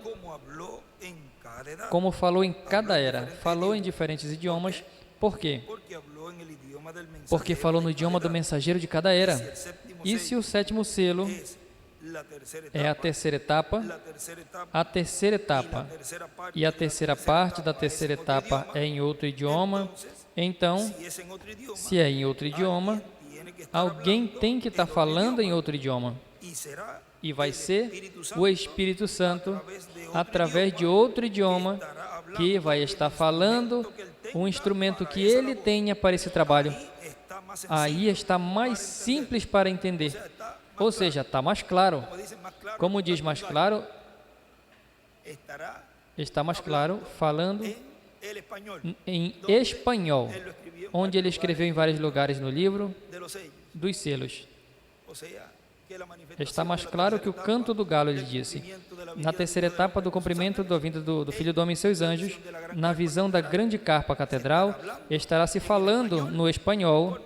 S1: como falou em cada era. Falou em diferentes idiomas. Por quê? Porque falou no idioma do mensageiro de cada era. E se o 7º selo é a terceira etapa, e a terceira parte da terceira etapa é em outro idioma, então, se é em outro idioma, alguém tem que estar falando em outro idioma. E vai ser o Espírito Santo, através de outro idioma, que vai estar falando um instrumento que ele tenha para esse trabalho. Aí está mais simples para entender. Ou seja, está mais claro. Como diz mais claro, está mais claro falando em espanhol, onde ele escreveu em vários lugares no livro dos selos. Está mais claro que o canto do galo, ele disse. Na terceira etapa do cumprimento da vinda do Filho do Homem e seus anjos, na visão da grande carpa catedral, estará se falando no espanhol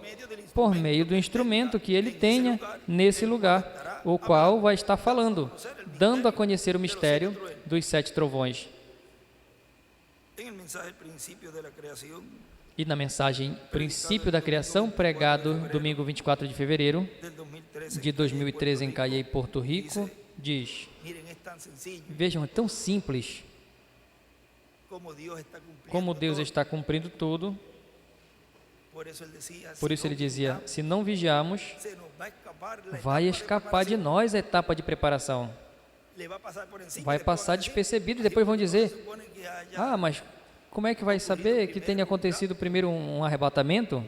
S1: por meio do instrumento que ele tenha nesse lugar, o qual vai estar falando, dando a conhecer o mistério dos 7 trovões. E na mensagem Princípio da Criação, pregado domingo 24 de fevereiro de 2013 em Cayey, Porto Rico, diz, vejam, é tão simples como Deus está cumprindo tudo. Por isso ele dizia, se não vigiarmos, vai escapar de nós a etapa de preparação. Vai passar despercebido e depois vão dizer, mas como é que vai saber que tenha acontecido primeiro um arrebatamento?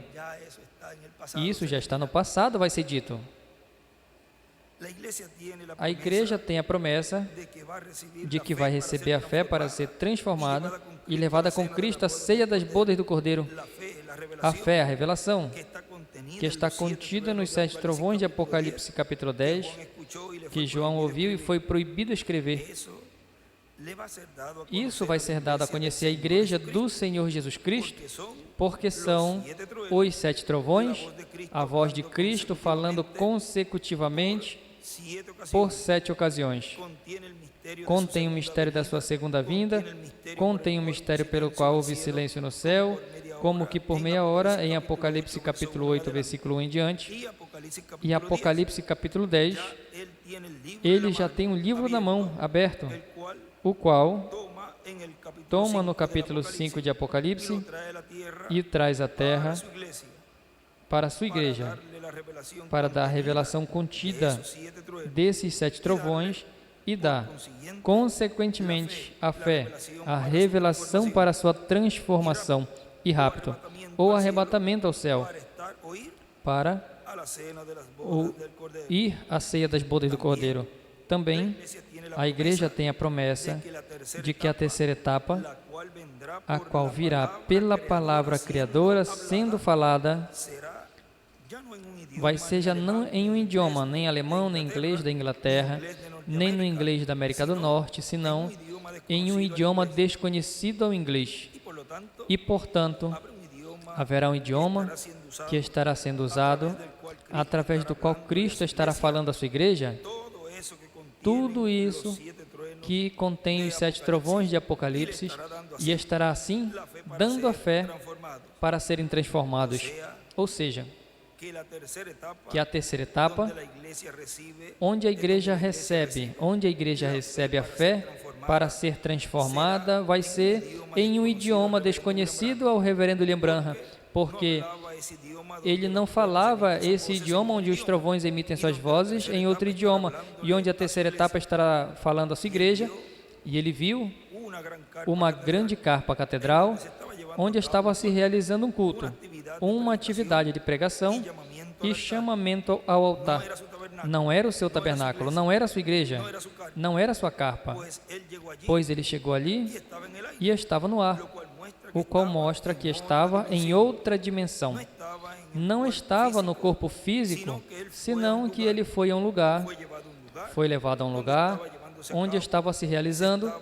S1: E isso já está no passado, vai ser dito. A igreja tem a promessa de que vai receber a fé para ser transformada e levada com Cristo à ceia das bodas do Cordeiro. A fé é a revelação que está contida nos 7 trovões de Apocalipse capítulo 10, que João ouviu e foi proibido escrever. Isso vai ser dado a conhecer à igreja do Senhor Jesus Cristo, porque são os 7 trovões, a voz de Cristo falando consecutivamente por 7 ocasiões. Contém o mistério da sua segunda vinda, contém o mistério pelo qual houve silêncio no céu, como que por meia hora em Apocalipse capítulo 8, versículo 1 em diante, e Apocalipse capítulo 10, ele já tem um livro na mão, aberto, o qual toma no capítulo 5 de Apocalipse e traz à terra para a sua igreja, para dar a revelação contida desses 7 trovões e dá, consequentemente, a fé, a revelação para a sua transformação e rapto, ou arrebatamento ao céu, para ir à ceia das bodas do Cordeiro. Também, a igreja tem a promessa de que a terceira etapa, a qual virá pela palavra criadora sendo falada, vai seja não em um idioma, nem alemão, nem inglês da Inglaterra, nem no inglês da América do Norte, senão em um idioma desconhecido ao inglês. E, portanto, haverá um idioma que estará sendo usado, através do qual Cristo estará falando à sua igreja. Tudo isso que contém os 7 trovões de Apocalipse, e estará assim dando a fé para serem transformados. Ou seja, que a terceira etapa, onde a igreja recebe a fé para ser transformada, vai ser em um idioma desconhecido ao reverendo William Branham, porque ele não falava esse idioma onde os trovões emitem suas vozes em outro idioma, e onde a terceira etapa estará falando a sua igreja, e ele viu uma grande carpa catedral, onde estava se realizando um culto, uma atividade de pregação e chamamento ao altar. Não era o seu tabernáculo, não era a sua igreja, não era a sua carpa, pois ele chegou ali e estava no ar, o qual mostra que estava em outra dimensão. Não estava no corpo físico, senão que ele foi a um lugar, foi levado a um lugar onde estavam se realizando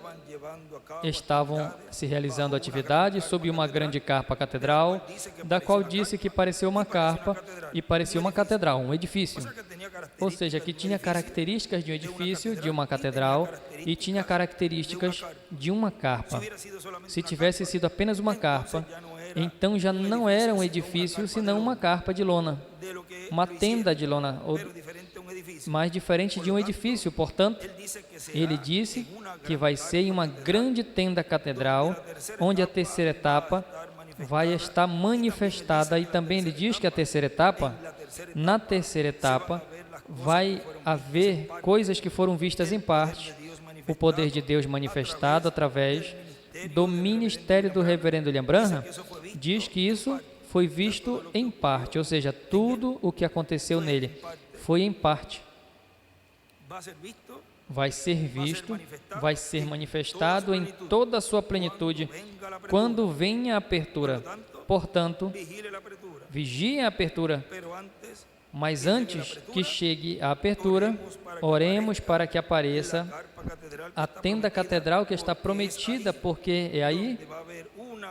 S1: atividades sob uma grande carpa catedral, da qual disse que parecia uma carpa e parecia uma catedral, um edifício. Ou seja, que tinha características de um edifício, de uma catedral, e tinha características de uma carpa. Se tivesse sido apenas uma carpa, então já não era um edifício, senão uma carpa de lona, uma tenda de lona, mais diferente de um edifício. Portanto, ele disse que vai ser em uma grande tenda catedral, onde a terceira etapa vai estar manifestada, e também ele diz que na terceira etapa, vai haver coisas que foram vistas em parte, o poder de Deus manifestado através do ministério do reverendo William Branham, diz que isso foi visto em parte, ou seja, tudo o que aconteceu nele foi em parte. Vai ser visto, vai ser manifestado em toda a sua plenitude, quando venha a apertura. Portanto, vigiem a apertura. Mas antes que chegue a apertura, oremos para que apareça a tenda catedral que está prometida, porque é aí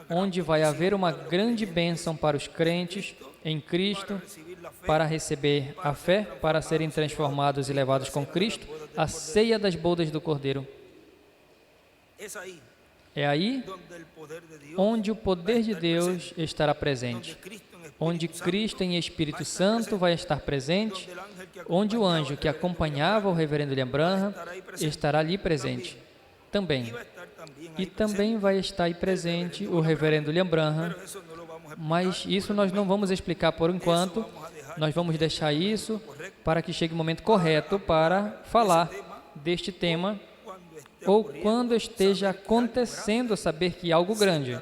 S1: onde vai haver uma grande bênção para os crentes em Cristo, para receber a fé, para serem transformados e levados com Cristo, a ceia das bodas do Cordeiro. É aí onde o poder de Deus estará presente, onde Cristo em Espírito Santo vai estar presente, onde o anjo que acompanhava o reverendo William Branham estará ali presente também. E também vai estar aí presente o reverendo William Branham, mas isso nós não vamos explicar por enquanto, nós vamos deixar isso para que chegue o momento correto para falar deste tema, ou quando esteja acontecendo, saber que algo grande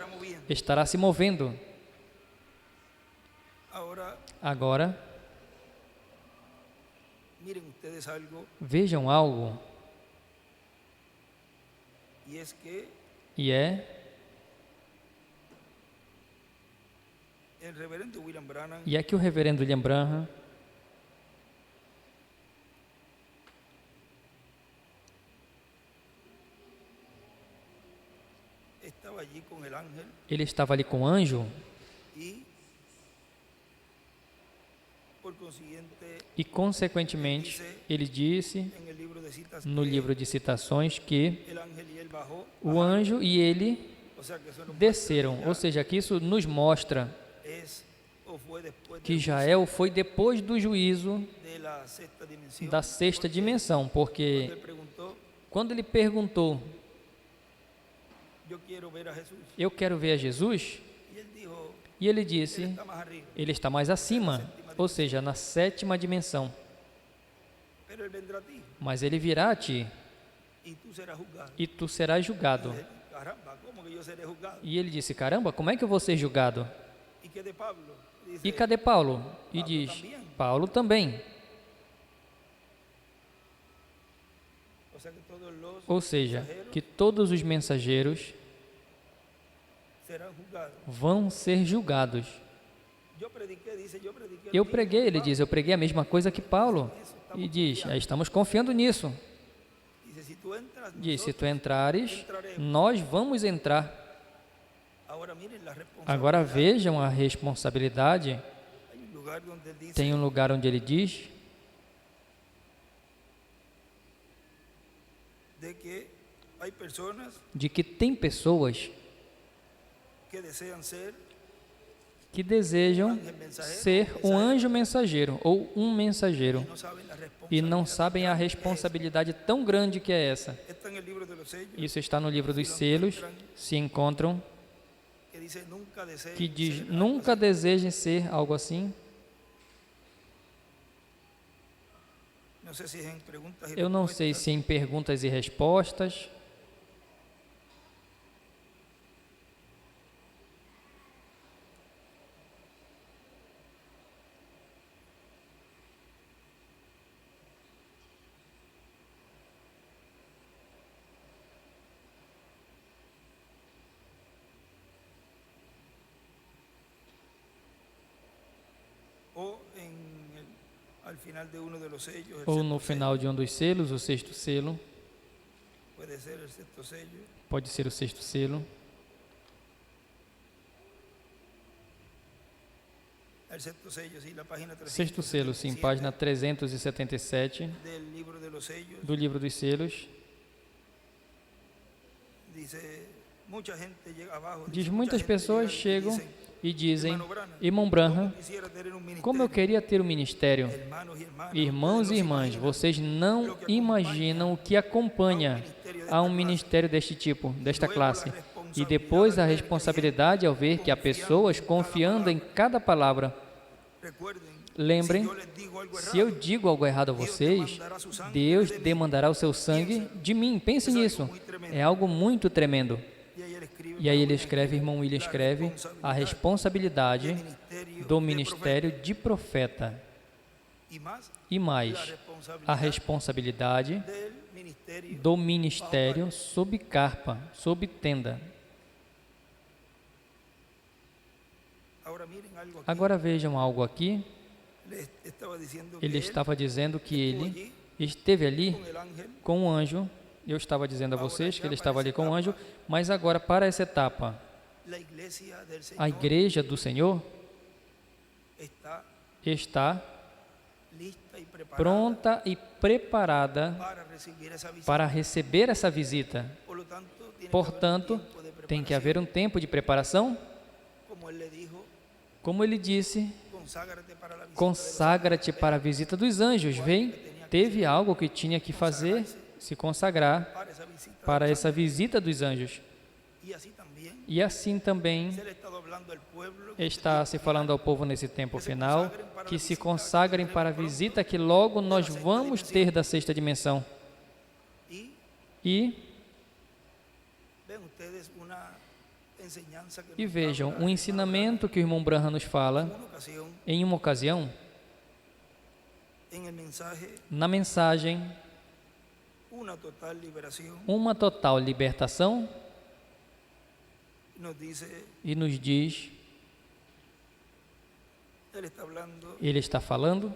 S1: estará se movendo. Agora, vejam algo, e é que o reverendo William Branham ele estava ali com o anjo, e consequentemente ele disse no livro de citações que o anjo e ele desceram, ou seja, que isso nos mostra que Jael foi depois do juízo da sexta dimensão, porque quando ele perguntou, eu quero ver a Jesus, e ele disse, ele está mais acima, ou seja, na sétima dimensão, mas ele virá a ti, e tu serás julgado. E ele disse, caramba, como é que eu vou ser julgado? E cadê Paulo? E diz, Paulo também. Ou seja, que todos os mensageiros vão ser julgados. Eu preguei, ele diz, eu preguei a mesma coisa que Paulo. E diz, estamos confiando nisso. Diz, se tu entrares, nós vamos entrar. Agora vejam a responsabilidade. Tem um lugar onde ele diz de que tem pessoas que desejam ser um anjo mensageiro ou um mensageiro e não sabem a responsabilidade tão grande que é essa. Isso está no livro dos selos, se encontram, que diz, nunca desejem ser algo assim. Eu não sei se em perguntas e respostas. Ou no final de um dos selos, o sexto selo. Pode ser o sexto selo. Sexto selo, sim, página 377 do livro dos selos. Diz, muitas pessoas chegam e dizem, irmão Branham, como eu queria ter um ministério. Irmãos e irmãs, vocês não imaginam o que acompanha a um ministério deste tipo, desta classe. E depois a responsabilidade ao ver que há pessoas confiando em cada palavra. Lembrem, se eu digo algo errado a vocês, Deus demandará o seu sangue de mim. Pense nisso. É algo muito tremendo. E aí ele escreve, irmão William escreve, a responsabilidade do ministério de profeta. E mais, a responsabilidade do ministério sob carpa, sob tenda. Agora vejam algo aqui. Ele estava dizendo que ele esteve ali com um anjo. Eu estava dizendo a vocês que ele estava ali com o anjo, mas agora, para essa etapa, a igreja do Senhor está pronta e preparada para receber essa visita. Portanto, tem que haver um tempo de preparação. Como ele disse, consagra-te para a visita dos anjos. Vem, teve algo que tinha que fazer, se consagrar para essa visita dos anjos. E assim também está se falando ao povo nesse tempo final, que se consagrem para a visita que logo nós vamos ter da sexta dimensão. E vejam, um ensinamento que o irmão Branham nos fala, em uma ocasião, na mensagem, uma total libertação, e nos diz, ele está falando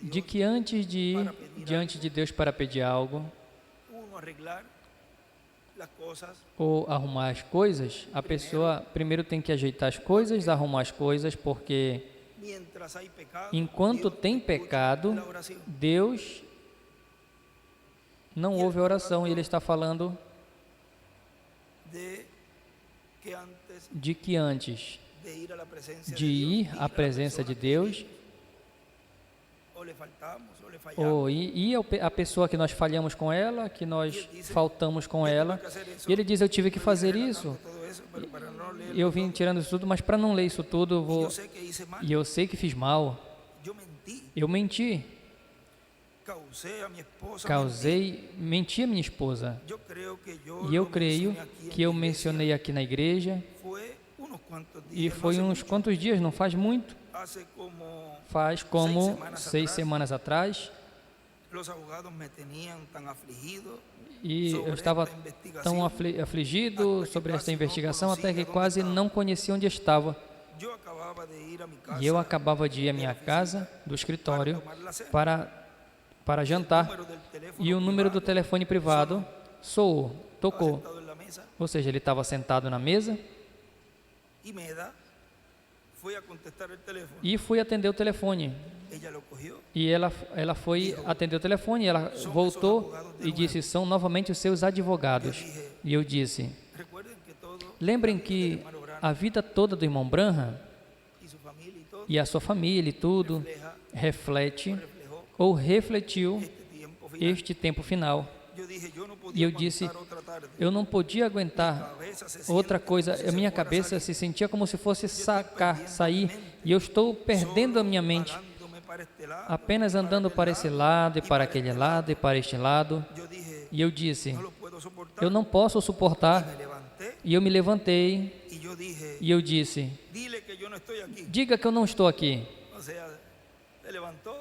S1: de que antes de ir diante de Deus para pedir algo, ou arrumar as coisas, a pessoa primeiro tem que ajeitar as coisas, arrumar as coisas, porque enquanto tem pecado, Deus não ouve a oração. E ele está falando de que antes de ir à presença de Deus, ou a pessoa que nós falhamos com ela, que nós faltamos com ela, e ele diz, eu tive que fazer isso, eu vim tirando isso tudo, mas para não ler isso tudo, e eu sei que fiz mal, eu menti, menti a minha esposa, e eu creio que eu mencionei aqui na igreja, e foi uns quantos dias, não faz muito, faz como 6 semanas atrás, e eu estava tão afligido sobre essa investigação, até que quase não conhecia onde estava. E eu acabava de ir à minha casa, do escritório, para jantar, e o número do telefone privado tocou. Ou seja, ele estava sentado na mesa, e fui atender o telefone. E ela foi atender o telefone, ela voltou e disse: são novamente os seus advogados. E eu disse: lembrem que a vida toda do irmão Branham e a sua família e tudo reflete ou refletiu este tempo final. E eu disse, eu não podia aguentar outra coisa, a minha cabeça se sentia como se fosse sair, e eu estou perdendo a minha mente, apenas andando para esse lado, e para aquele lado, e para este lado. E eu disse, eu não posso suportar. E eu me levantei, e eu disse, diga que eu não estou aqui.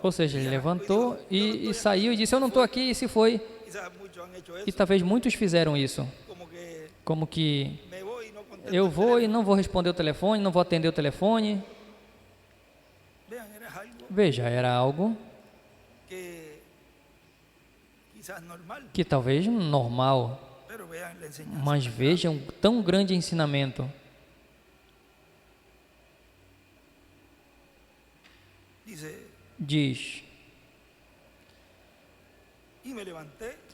S1: Ou seja, ele levantou e saiu e disse, eu não estou aqui, e se foi. E talvez muitos fizeram isso, como que eu vou e não vou responder o telefone, não vou atender o telefone. Veja, era algo que talvez normal, mas vejam tão grande ensinamento. Diz,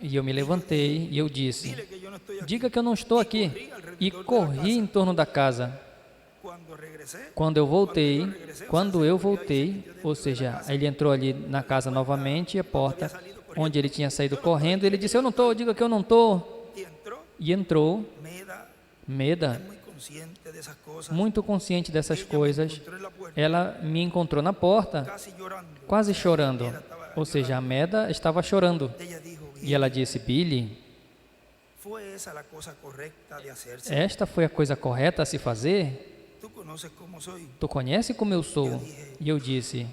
S1: e eu me levantei e eu disse, diga que eu não estou aqui, e corri em torno da casa. Quando eu voltei, ou seja, ele entrou ali na casa novamente, a porta onde ele tinha saído correndo, ele disse, eu não estou, diga que eu não estou. E entrou, Meda, muito consciente dessas coisas, ela me encontrou na porta, quase chorando. Ou seja, a Meda estava chorando. E ela disse, Billy, esta foi a coisa correta a se fazer? Tu conhece como eu sou? E eu disse,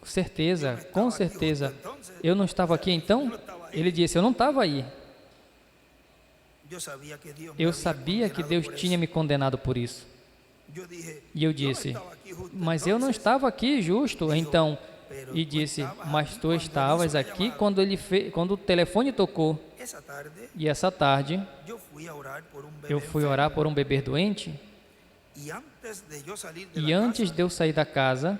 S1: certeza, com certeza. Eu não estava aqui então? Ele disse, eu não estava aí. Eu sabia que Deus tinha me condenado por isso. E eu disse, mas eu não estava aqui justo, então. E disse, mas tu estavas aqui quando o telefone tocou. E essa tarde, eu fui orar por um bebê doente. E antes de eu sair da casa,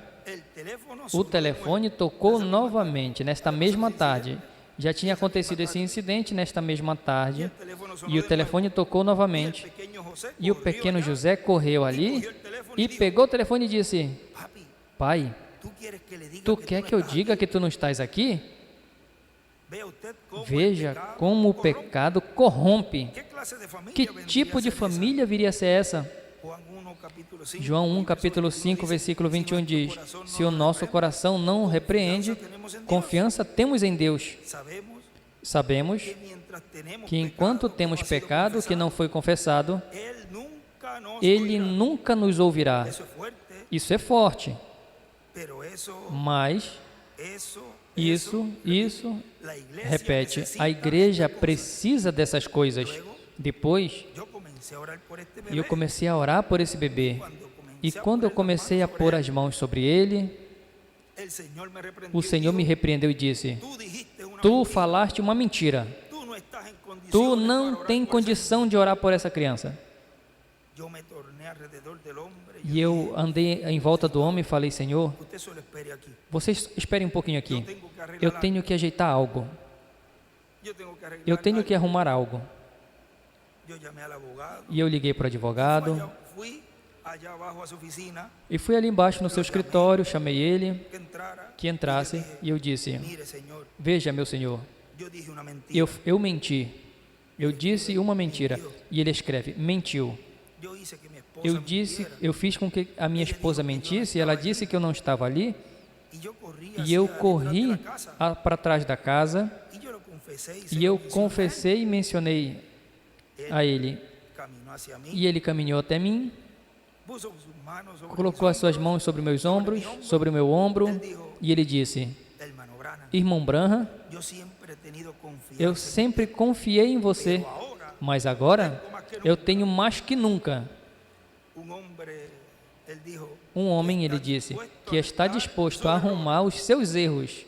S1: o telefone tocou novamente, nesta mesma tarde. Já tinha acontecido esse incidente nesta mesma tarde, e o telefone tocou novamente. E o pequeno José correu ali e pegou o telefone e disse, pai, tu quer que eu diga que tu não estás aqui? Veja como o pecado corrompe. Que tipo de família viria a ser essa? João 1, capítulo 5, versículo 21 diz, se o nosso coração não o repreende, confiança temos em Deus. Sabemos que enquanto temos pecado que não foi confessado, Ele nunca nos ouvirá. Isso é forte. Mas isso, repete, a igreja precisa dessas coisas. Depois, eu comecei a orar por esse bebê. E quando eu comecei a pôr as mãos sobre ele, o Senhor me repreendeu e disse, tu falaste uma mentira. Tu não tem condição de orar por essa criança. E eu andei em volta do homem e falei, Senhor, vocês esperem um pouquinho aqui. Eu tenho que ajeitar algo. Eu tenho que arrumar algo. E eu liguei para o advogado. E fui ali embaixo no seu escritório, chamei ele, que entrasse, e eu disse, veja, meu senhor, eu menti. Eu disse uma mentira. E ele escreve, mentiu. Eu fiz com que a minha esposa mentisse, e ela disse que eu não estava ali, e eu corri para trás da casa, e eu confessei e mencionei a ele, e ele caminhou até mim, colocou as suas mãos sobre meus ombros, sobre o meu ombro, e ele disse, irmão Branham, eu sempre confiei em você, mas agora eu tenho mais que nunca. Um homem, ele disse, que está disposto a arrumar os seus erros.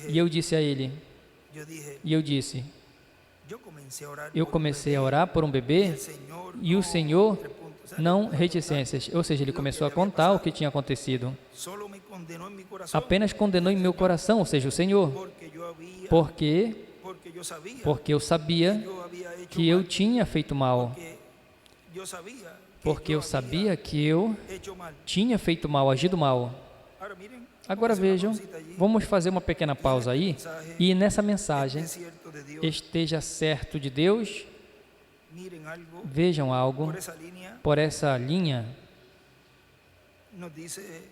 S1: E eu disse a ele, eu comecei a orar por um bebê, e o Senhor não reticências. Ou seja, ele começou a contar o que tinha acontecido. Apenas condenou em meu coração, ou seja, o Senhor. Porque eu sabia que eu tinha feito mal. Porque eu sabia que eu tinha feito mal, agido mal. Agora vejam, vamos fazer uma pequena pausa aí, e nessa mensagem, esteja certo de Deus. Vejam algo, por essa linha,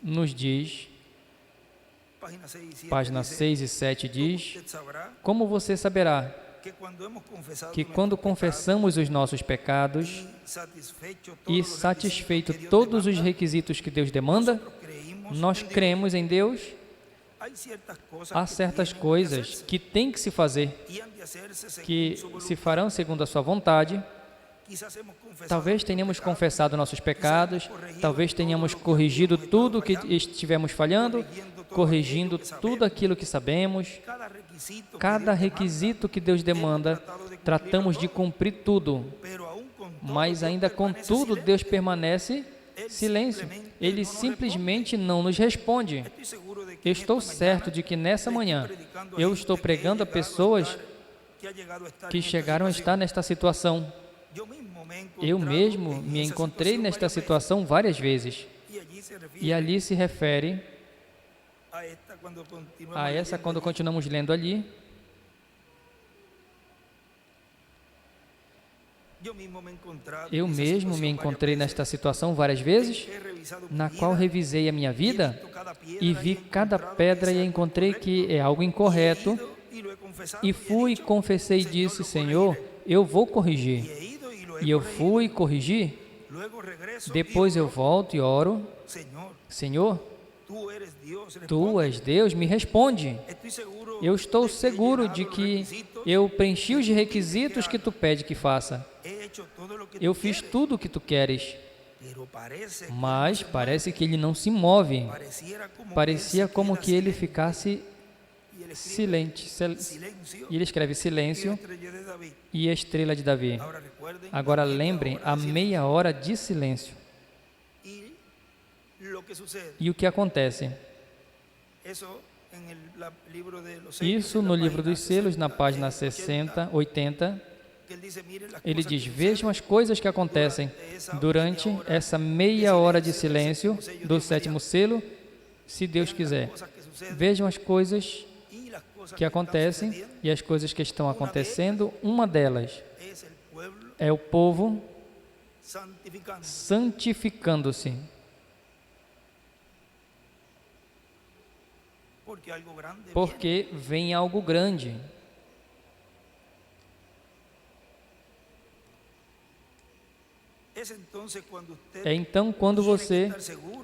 S1: nos diz, página 6 e 7 diz, como você saberá que quando confessamos os nossos pecados e satisfeito todos os requisitos que Deus demanda, nós cremos em Deus, há certas coisas que tem que se fazer, que se farão segundo a sua vontade. Talvez tenhamos confessado nossos pecados, talvez tenhamos corrigido tudo que estivemos falhando, corrigindo tudo aquilo que sabemos. Cada requisito que Deus demanda, tratamos de cumprir tudo, mas ainda contudo Deus permanece silêncio. Ele simplesmente não nos responde. Eu estou certo de que nessa manhã eu estou pregando a pessoas que chegaram a estar nesta situação. Eu mesmo me encontrei nesta situação várias vezes. E ali se refere a essa quando continuamos lendo ali. Eu mesmo me encontrei nesta situação várias vezes, na qual revisei a minha vida e vi cada pedra e encontrei que é algo incorreto, e fui e confessei e disse, Senhor, eu vou corrigir. E eu fui corrigir. Depois eu volto e oro, Senhor, Tu és Deus, me responde. Eu estou seguro de que eu preenchi os requisitos que Tu pede que faça. Eu fiz tudo o que Tu queres. Mas parece que ele não se move. Parecia como que ele ficasse silente. E ele escreve silêncio e estrela de Davi. Agora lembrem, a meia hora de silêncio. E o que acontece? Isso no livro dos selos, na página 60, 80, ele diz, vejam as coisas que acontecem durante essa meia hora de silêncio do sétimo selo, se Deus quiser. Vejam as coisas que acontecem e as coisas que estão acontecendo. Uma delas é o povo santificando-se. Porque vem algo grande. É então quando você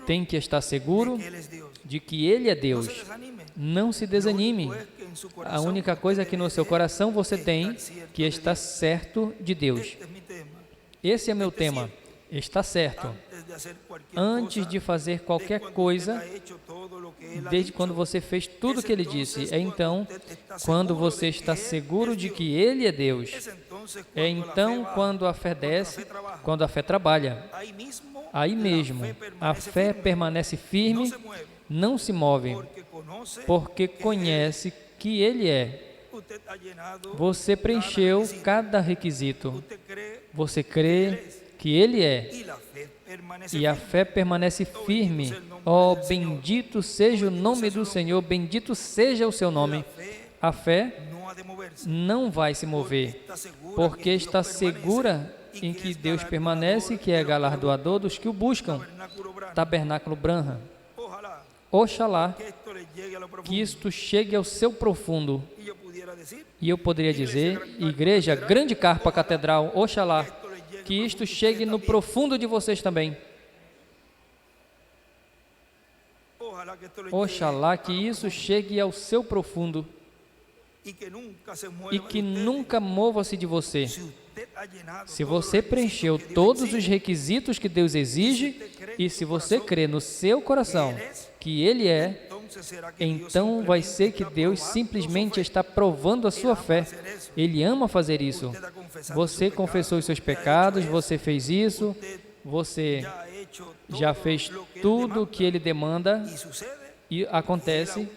S1: tem que estar seguro de que Ele é Deus. Não se desanime. A única coisa é que no seu coração você tem que estar certo de Deus. Esse é meu tema. Está certo. Antes de fazer qualquer coisa, desde quando você fez tudo o que Ele disse, é então quando você está seguro de que Ele é Deus. É então quando a fé desce, quando a fé trabalha. Aí mesmo, a fé permanece firme, não se move, porque conhece que Ele é. Você preencheu cada requisito. Você crê que Ele é. E a fé permanece firme. Oh, bendito seja o nome do Senhor, bendito seja o seu nome. A fé não vai se mover, porque está segura em que Deus permanece, que é galardoador dos que o buscam. Tabernáculo Branham. Oxalá que isto chegue ao seu profundo. E eu poderia dizer, igreja, grande carpa catedral, oxalá que isto chegue no profundo de vocês também. Oxalá que isso chegue ao seu profundo e que nunca mova-se de você. Se você preencheu todos os requisitos que Deus exige e se você crê no seu coração que Ele é, então vai ser que Deus simplesmente está provando a sua fé. Ele ama fazer isso. Você confessou os seus pecados, você fez isso, você já fez tudo o que Ele demanda e acontece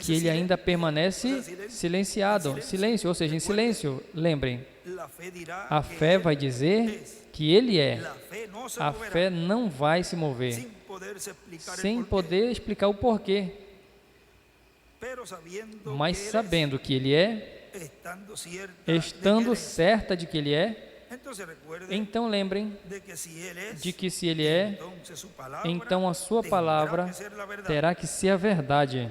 S1: que Ele ainda permanece silenciado, silêncio, ou seja, em silêncio. Lembrem, a fé vai dizer que Ele é. A fé não vai se mover sem poder explicar o porquê, mas sabendo que Ele é, estando certa de que Ele é. Então lembrem de que se Ele é, então a sua palavra terá que ser a verdade.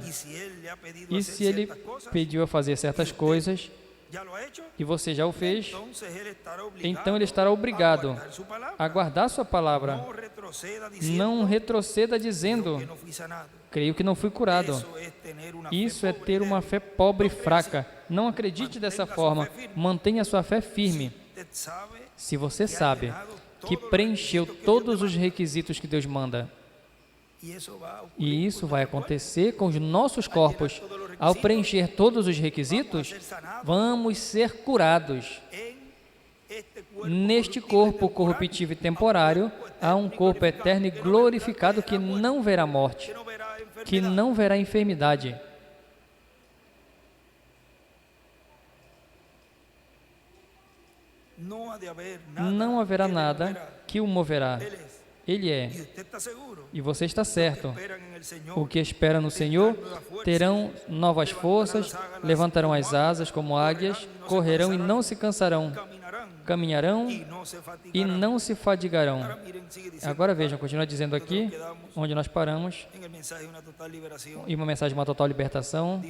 S1: E se Ele pediu a fazer certas coisas e você já o fez, então Ele estará obrigado a guardar sua palavra. Não retroceda dizendo, creio que não fui curado. Isso é ter uma fé pobre e fraca. Não acredite dessa forma. Mantenha sua fé firme. Se você sabe que preencheu todos os requisitos que Deus manda, e isso vai acontecer com os nossos corpos, ao preencher todos os requisitos, vamos ser curados. Neste corpo corruptível e temporário, há um corpo eterno e glorificado que não verá morte, que não verá enfermidade. Não haverá nada que o moverá. Ele é. E você está certo. O que espera no Senhor terão novas forças, levantarão as asas como águias, correrão e não se cansarão, caminharão e não se fadigarão. Agora vejam, continua dizendo aqui, onde nós paramos, e uma mensagem de uma total libertação,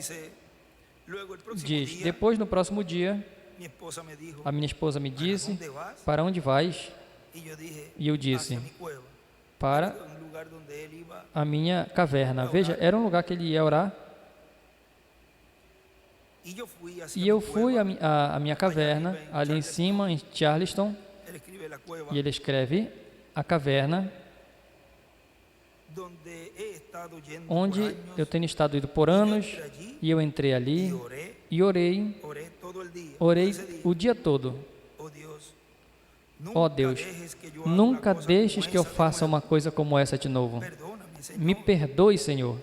S1: diz, depois no próximo dia, a minha esposa me disse, para onde vais? E eu disse, para a minha caverna. Veja, era um lugar que ele ia orar. E eu fui à minha caverna, ali em cima, em Charleston, e ele escreve a caverna, onde eu tenho estado indo por anos, e eu entrei ali e orei o dia todo. Ó Deus, nunca deixes que eu faça uma coisa como essa de novo. Me perdoe, Senhor,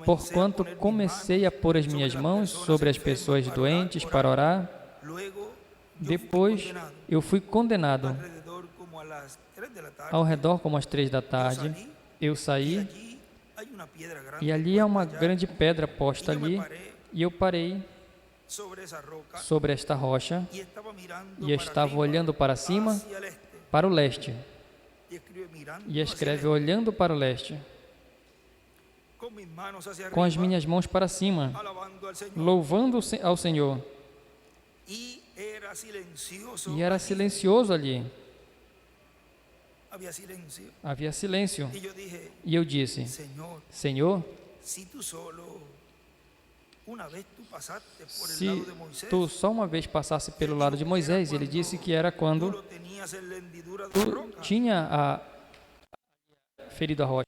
S1: porquanto comecei a pôr as minhas mãos sobre as pessoas doentes para orar. Depois eu fui condenado. Ao redor, como às 3 da tarde, eu saí e ali há uma grande pedra posta ali e eu parei sobre esta rocha e estava olhando para cima, para o leste, e escreve olhando para o leste, com as minhas mãos para cima, louvando ao Senhor, e era silencioso ali, havia silêncio, e eu disse, Senhor, se tu só uma vez passasse pelo lado de Moisés, ele disse que era quando tu tinha ferido a rocha,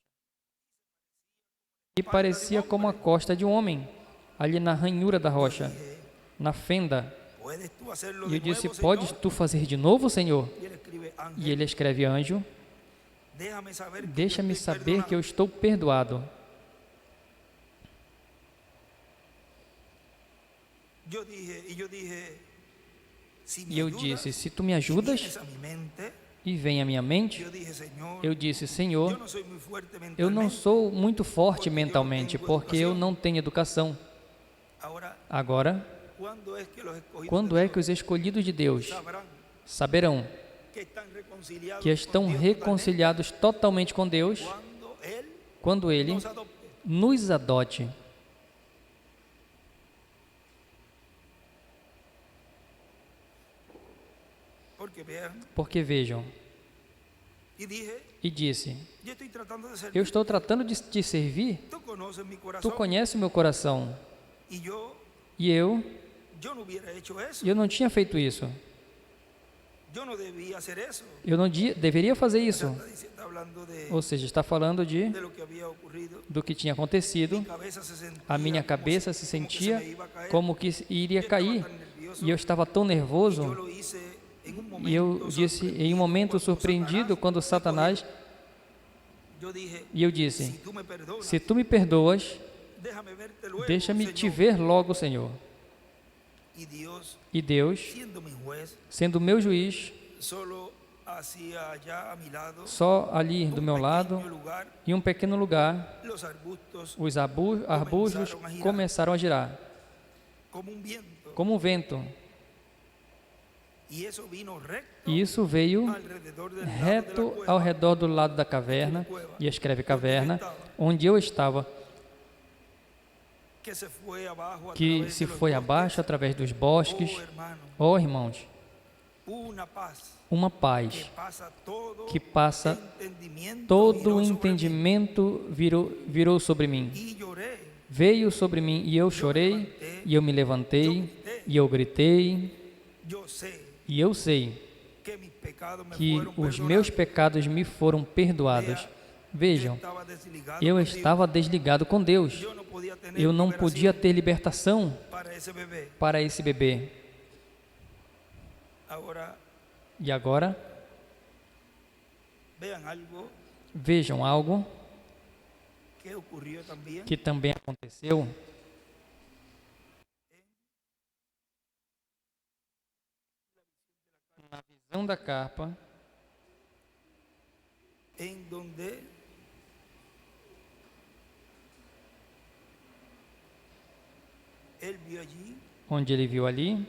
S1: e parecia como a costa de um homem, ali na ranhura da rocha, na fenda. E eu disse, podes tu fazer de novo, Senhor? E ele escreve, anjo, deixa-me saber que eu estou perdoado. E eu disse, se tu me ajudas, e vem à minha mente, eu disse, Senhor, eu não sou muito forte mentalmente, porque eu não tenho educação. Agora, quando é que os escolhidos de Deus saberão que estão reconciliados totalmente com Deus, quando Ele nos adote? Porque vejam, e disse, eu estou tratando de te servir, tu conheces o meu coração, e eu não tinha feito isso, eu não deveria fazer isso, ou seja, está falando do que tinha acontecido, a minha cabeça se sentia como que iria cair, e eu estava tão nervoso, E eu disse, em um momento surpreendido, quando Satanás, e eu disse, se tu me perdoas, deixa-me te ver logo, Senhor. E Deus, sendo meu juiz, só ali do meu lado, em um pequeno lugar, os arbustos começaram a girar, como um vento. E isso veio reto ao redor do lado da caverna, e escreve caverna, onde eu estava, que se foi abaixo através dos bosques. Oh, irmãos, uma paz que passa todo o entendimento virou sobre mim. Veio sobre mim e eu chorei, e eu me levantei, e eu gritei, e eu sei que os meus pecados me foram perdoados. Vejam, eu estava desligado com Deus. Eu não podia ter libertação para esse bebê. E agora, vejam algo que também aconteceu na visão da carpa, onde ele viu ali,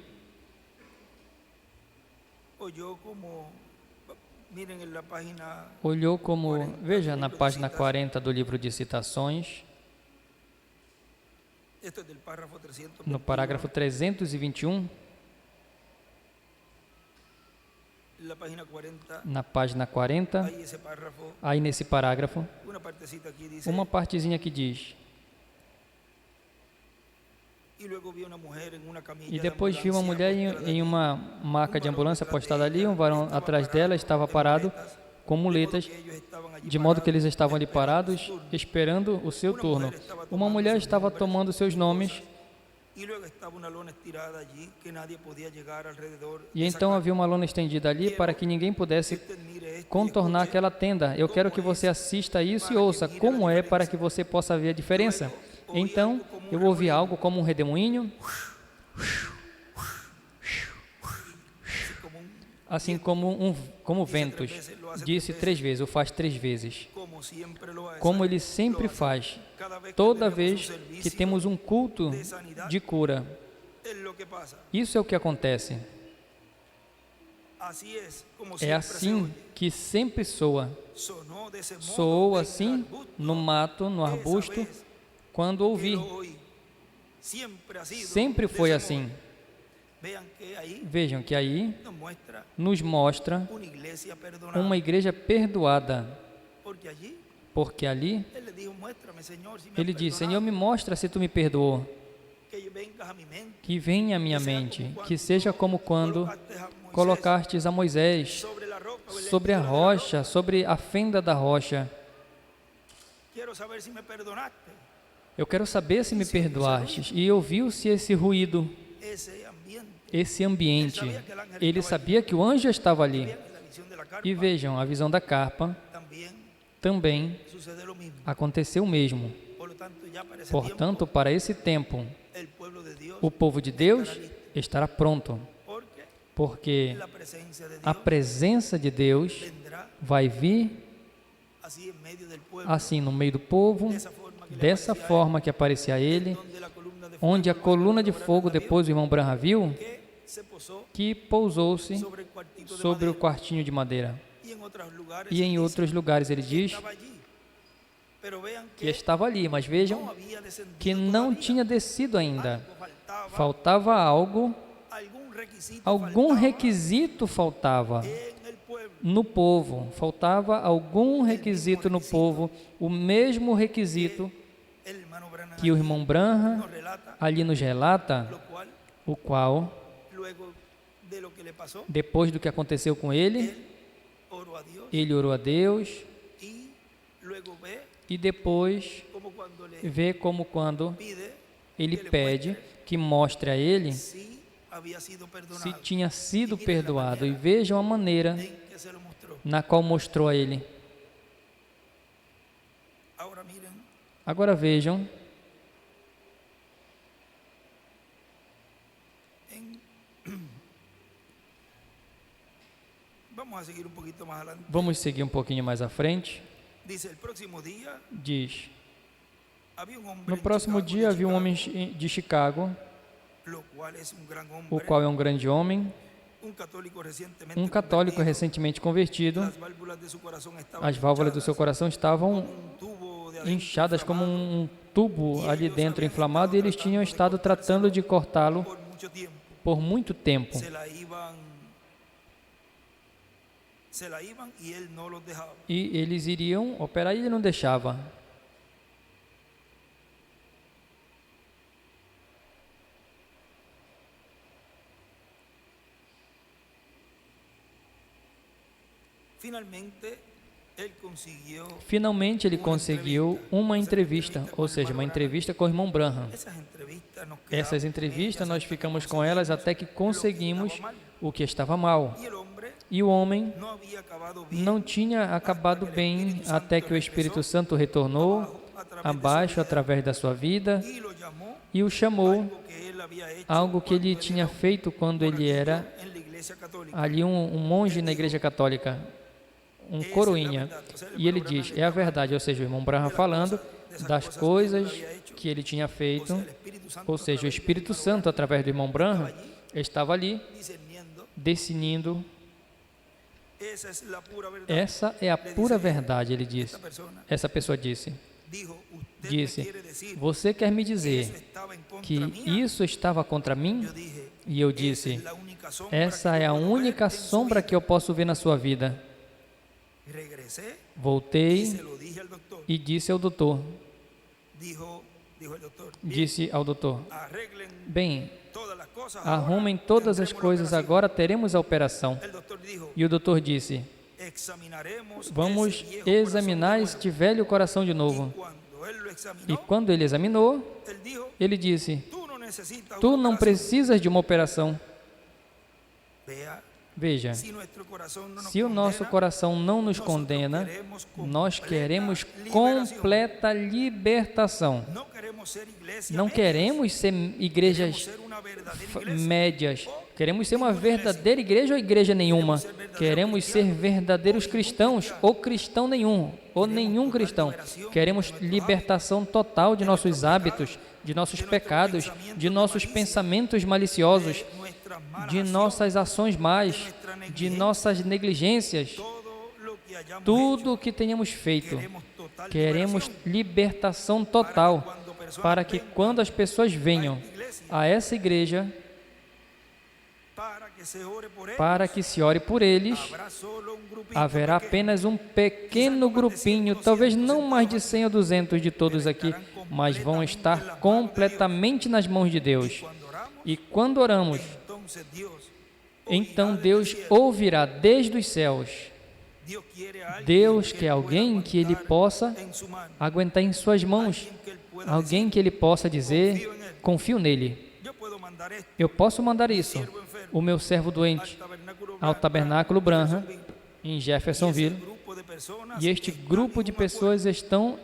S1: olhou como, veja na página 40 do livro de citações, no parágrafo 321, na página 40, aí nesse parágrafo, uma partezinha que diz: e depois viu uma mulher em uma maca de ambulância postada ali, um varão atrás dela estava parado com muletas, de modo que eles estavam ali parados, esperando o seu turno. Uma mulher estava tomando seus nomes, e então havia uma lona estendida ali para que ninguém pudesse contornar aquela tenda. Eu quero que você assista isso e ouça como é, para que você possa ver a diferença. Então, eu ouvi algo como um redemoinho, assim como ventos. Disse 3 vezes, ou faz 3 vezes. Como ele sempre faz, toda vez que temos um culto de cura. Isso é o que acontece. É assim que sempre soa. Soou assim no mato, no arbusto, quando ouvi. Sempre foi assim. Vejam que aí nos mostra uma igreja perdoada. Porque ali ele diz: Senhor, me mostra se tu me perdoou. Que venha à minha mente, que seja como quando colocastes a Moisés sobre a rocha, sobre a fenda da rocha. Eu quero saber se me perdoastes. E ouviu-se esse ruído, esse ambiente. Ele sabia que o anjo estava ali. E vejam, a visão da carpa também aconteceu o mesmo. Portanto, para esse tempo, o povo de Deus estará pronto. Porque a presença de Deus vai vir assim no meio do povo, dessa forma que aparecia a ele, onde a coluna de fogo, depois o irmão Branham viu, que pousou-se sobre o quartinho de madeira. E em outros lugares ele diz que estava ali, mas vejam que não tinha descido ainda. Faltava algo, algum requisito faltava no povo, faltava algum requisito no povo, o mesmo requisito que o irmão Branham ali nos relata, o qual, depois do que aconteceu com ele orou a Deus, e depois vê como quando ele pede que mostre a ele se tinha sido perdoado. E vejam a maneira na qual mostrou a ele. Agora vejam, vamos seguir um pouquinho mais à frente. Diz: no próximo dia havia um homem de Chicago, o qual é um grande homem, um católico recentemente convertido. As válvulas do seu coração estavam inchadas como um tubo ali dentro inflamado, e eles tinham estado tratando de cortá-lo por muito tempo. E eles iriam operar e ele não deixava. Finalmente ele conseguiu uma entrevista, ou seja, uma entrevista com o irmão Branham. Essas entrevistas nós ficamos com elas até que conseguimos o que estava mal. E o homem não tinha acabado bem até que o Espírito Santo retornou abaixo através da sua vida e o chamou, algo que ele tinha feito quando ele era ali um monge na Igreja Católica, um coroinha. E ele diz, é a verdade, ou seja, o irmão Branham falando das coisas que ele tinha feito, ou seja, o Espírito Santo através do irmão Branham estava ali discernindo. Essa é a pura verdade, ele disse. Essa pessoa disse, você quer me dizer que isso estava contra mim? E eu disse, essa é a única sombra que eu posso ver na sua vida. Voltei e disse ao doutor, bem, arrumem todas as coisas, agora teremos a operação. E o doutor disse, vamos examinar este velho coração de novo. E quando ele examinou, ele disse, tu não precisas de uma operação. Veja, se o nosso coração não nos condena, nós queremos completa libertação. Não queremos ser igrejas médias. Queremos ser uma verdadeira igreja ou igreja nenhuma. Queremos ser verdadeiros cristãos ou cristão nenhum, ou nenhum cristão. Queremos libertação total de nossos hábitos, de nossos pecados, de nossos pensamentos maliciosos, de nossas ações más, de nossas negligências, tudo o que tenhamos feito. Queremos libertação total, para que quando as pessoas venham a essa igreja, para que se ore por eles, haverá apenas um pequeno grupinho, talvez não mais de 100 ou 200 de todos aqui, mas vão estar completamente nas mãos de Deus. E quando oramos, então Deus ouvirá desde os céus. Deus quer alguém que Ele possa aguentar em suas mãos, alguém que Ele possa dizer, confio nele. Eu posso mandar isso, o meu servo doente, ao Tabernáculo Branham, em Jeffersonville, e este grupo de pessoas estão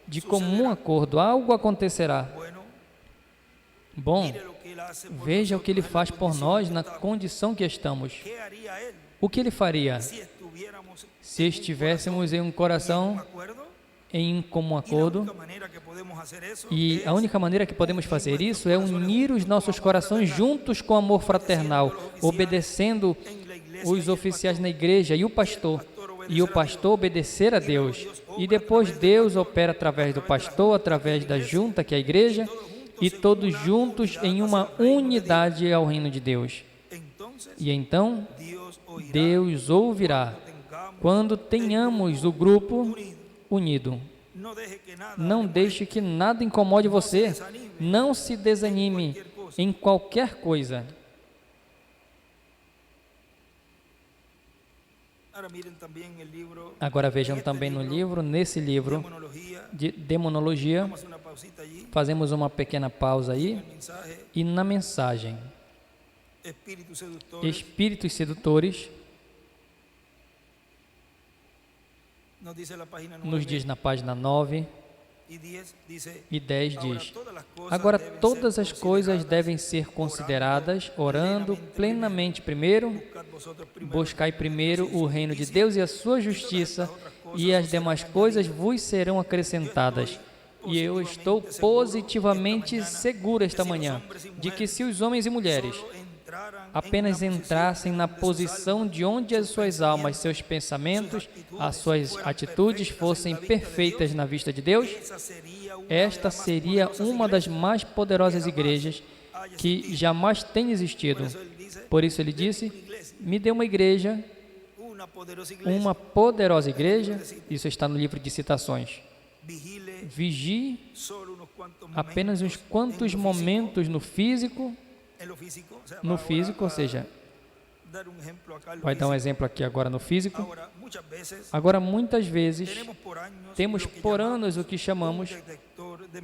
S1: de comum acordo, algo acontecerá. Bom, veja o que ele faz por nós na condição que estamos. O que ele faria se estivéssemos em um coração em comum acordo? E a única maneira que podemos fazer isso é unir os nossos corações juntos com amor fraternal, obedecendo os oficiais na igreja e o pastor obedecer a Deus. E depois Deus opera através do pastor, através da junta, que é a igreja, e todos juntos em uma unidade ao reino de Deus. E então, Deus ouvirá quando tenhamos o grupo unido. Não deixe que nada incomode você. Não se desanime em qualquer coisa. Agora vejam também no livro, nesse livro de demonologia, fazemos uma pequena pausa aí, e na mensagem. espíritos sedutores, nos diz na página 9 e 10 diz: agora todas as coisas devem ser consideradas, orando plenamente primeiro, buscai primeiro o reino de Deus e a sua justiça, e as demais coisas vos serão acrescentadas. E eu estou positivamente seguro esta manhã de que se os homens e mulheres apenas entrassem na posição de onde as suas almas, seus pensamentos, as suas atitudes fossem perfeitas na vista de Deus, esta seria uma das mais poderosas igrejas que jamais tem existido. Por isso ele disse: me dê uma igreja, isso está no livro de citações. Vigie apenas uns quantos momentos no físico, ou seja, vai dar um exemplo aqui agora no físico. Agora, muitas vezes, temos por anos o que chamamos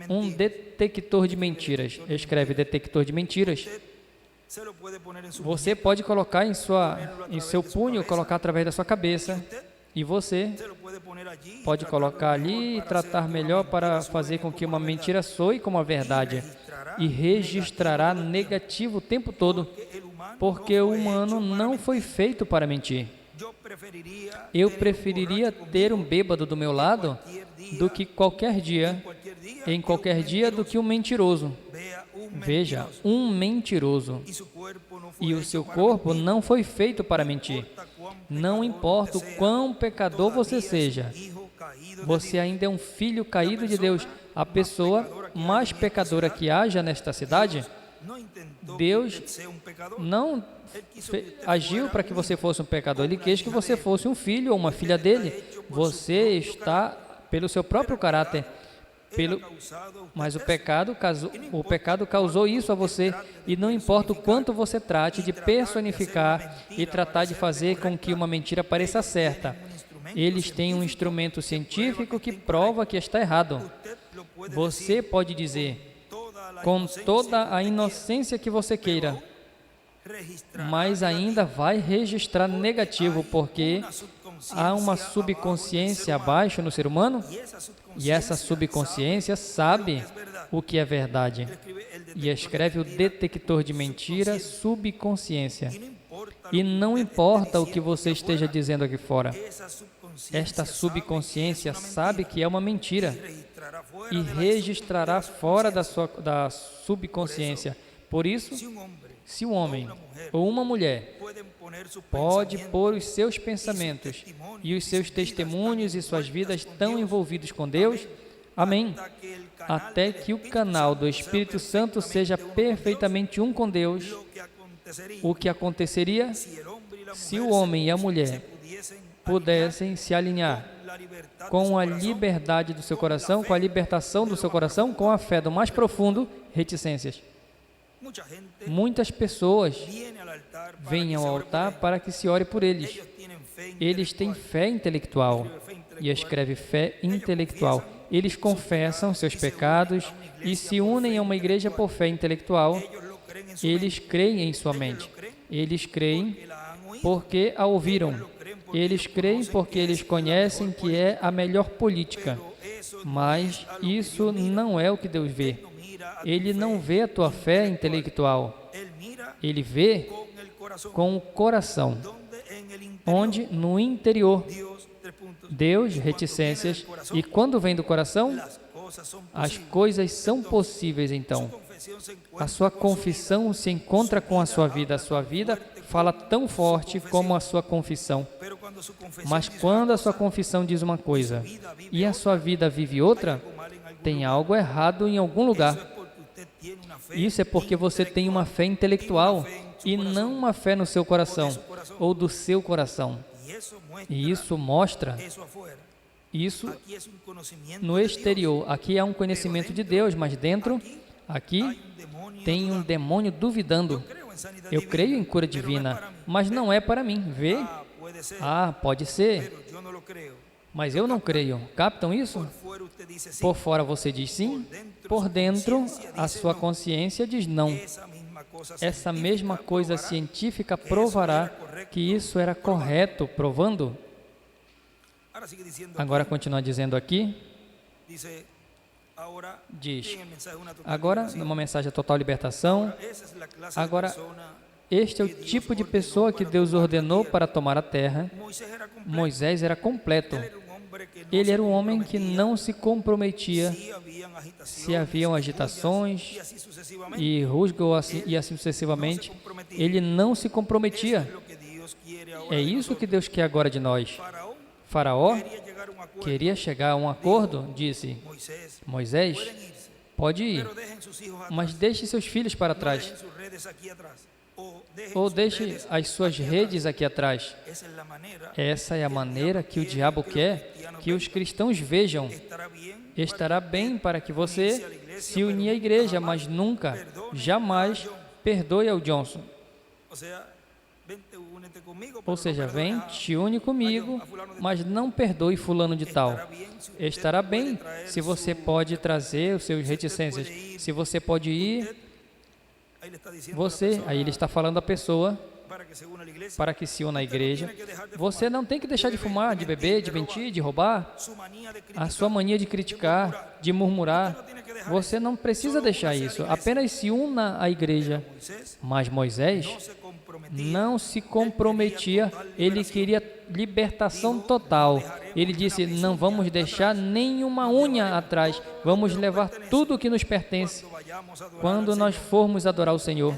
S1: um detector de mentiras. Escreve detector de mentiras. Você pode colocar em seu punho, colocar através da sua cabeça, e você pode colocar ali e tratar melhor para fazer com que uma mentira soe como a verdade, e registrará negativo o tempo todo, porque o humano não foi feito para mentir. Eu preferiria ter um bêbado do meu lado do que em qualquer dia do que um mentiroso. Veja, um mentiroso. E o seu corpo não foi feito para mentir. Não importa o quão pecador você seja, você ainda é um filho caído de Deus. A pessoa mais pecadora que haja nesta cidade, Deus não agiu para que você fosse um pecador. Ele quis que você fosse um filho ou uma filha dele. Você está pelo seu próprio caráter. Mas o pecado causou isso a você, e não importa o quanto você trate de personificar e tratar de fazer com que uma mentira pareça certa, eles têm um instrumento científico que prova que está errado. Você pode dizer, com toda a inocência que você queira, mas ainda vai registrar negativo, porque há uma subconsciência abaixo no ser humano, e essa subconsciência sabe o que é verdade, e escreve o detector de mentira subconsciência. E não importa o que você esteja dizendo aqui fora, esta subconsciência sabe que é uma mentira e registrará fora da subconsciência. Por isso, se um homem ou uma mulher pode pôr os seus pensamentos e os seus testemunhos e suas vidas tão envolvidos com Deus, amém, até que o canal do Espírito Santo seja perfeitamente um com Deus, o que aconteceria se o homem e a mulher pudessem se alinhar com a liberdade do seu coração, com a libertação do seu coração, com a fé do mais profundo, reticências. Muitas pessoas vêm ao altar para que se ore por eles. Eles têm fé intelectual, e escreve fé intelectual. Eles confessam seus pecados e se unem a uma igreja por fé intelectual. Eles creem em sua mente. Eles creem porque a ouviram. Eles creem porque eles conhecem que é a melhor política. Mas isso não é o que Deus vê. Ele não vê a tua fé intelectual. Ele vê com o coração. Onde? No interior. Deus, reticências. E quando vem do coração, as coisas são possíveis então. A sua confissão se encontra com a sua vida. A sua vida fala tão forte como a sua confissão. Mas quando a sua confissão diz uma coisa e a sua vida vive outra, tem algo errado em algum lugar. Isso é porque você tem uma fé intelectual e não uma fé no seu coração ou do seu coração. E isso mostra isso no exterior. Aqui há um conhecimento de Deus, mas dentro, aqui, tem um demônio duvidando. Eu creio em cura divina, mas não é para mim. Vê? Ah, pode ser, mas eu não creio. Captam isso? Por fora você diz sim, por dentro a sua consciência diz não. essa mesma coisa científica provará que isso era correto, provando. Agora continua dizendo aqui, diz, agora numa mensagem de total libertação, agora este é o tipo de pessoa que Deus ordenou para tomar a terra. Moisés era completo. Ele era um homem que não se comprometia se haviam agitações e rusga e assim sucessivamente. Ele não se comprometia. É isso que Deus quer agora de nós. Faraó queria chegar a um acordo, disse, Moisés, pode ir, mas deixe seus filhos para trás. Ou deixe as suas redes aqui atrás. Essa é a maneira que o diabo quer que os cristãos vejam. Estará bem para que você se unir à igreja, mas nunca, jamais perdoe ao Johnson. Ou seja, vem, te une comigo, mas não perdoe fulano de tal. Estará bem se você pode trazer os seus reticências. Se você pode ir, aí ele está falando à pessoa para que se una à igreja. Você não tem que deixar de fumar, de beber, de mentir, de roubar. A sua mania de criticar, de murmurar, você não precisa deixar isso. Apenas se una à igreja. Mas Moisés não se comprometia, ele queria libertação total. Ele disse, não vamos deixar nenhuma unha atrás, vamos levar tudo o que nos pertence quando nós formos adorar o Senhor.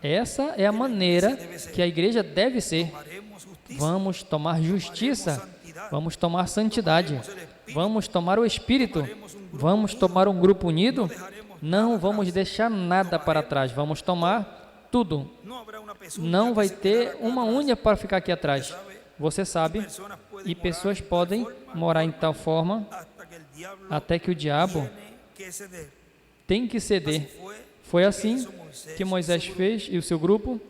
S1: Essa é a maneira que a igreja deve ser. Vamos tomar justiça, vamos tomar santidade, vamos tomar o Espírito, vamos tomar um grupo unido, não vamos deixar nada para trás, vamos tomar tudo. Não vai ter uma unha para ficar aqui atrás. Você sabe, e pessoas podem morar em tal forma até que o diabo tem que ceder. Foi assim que Moisés fez e o seu grupo.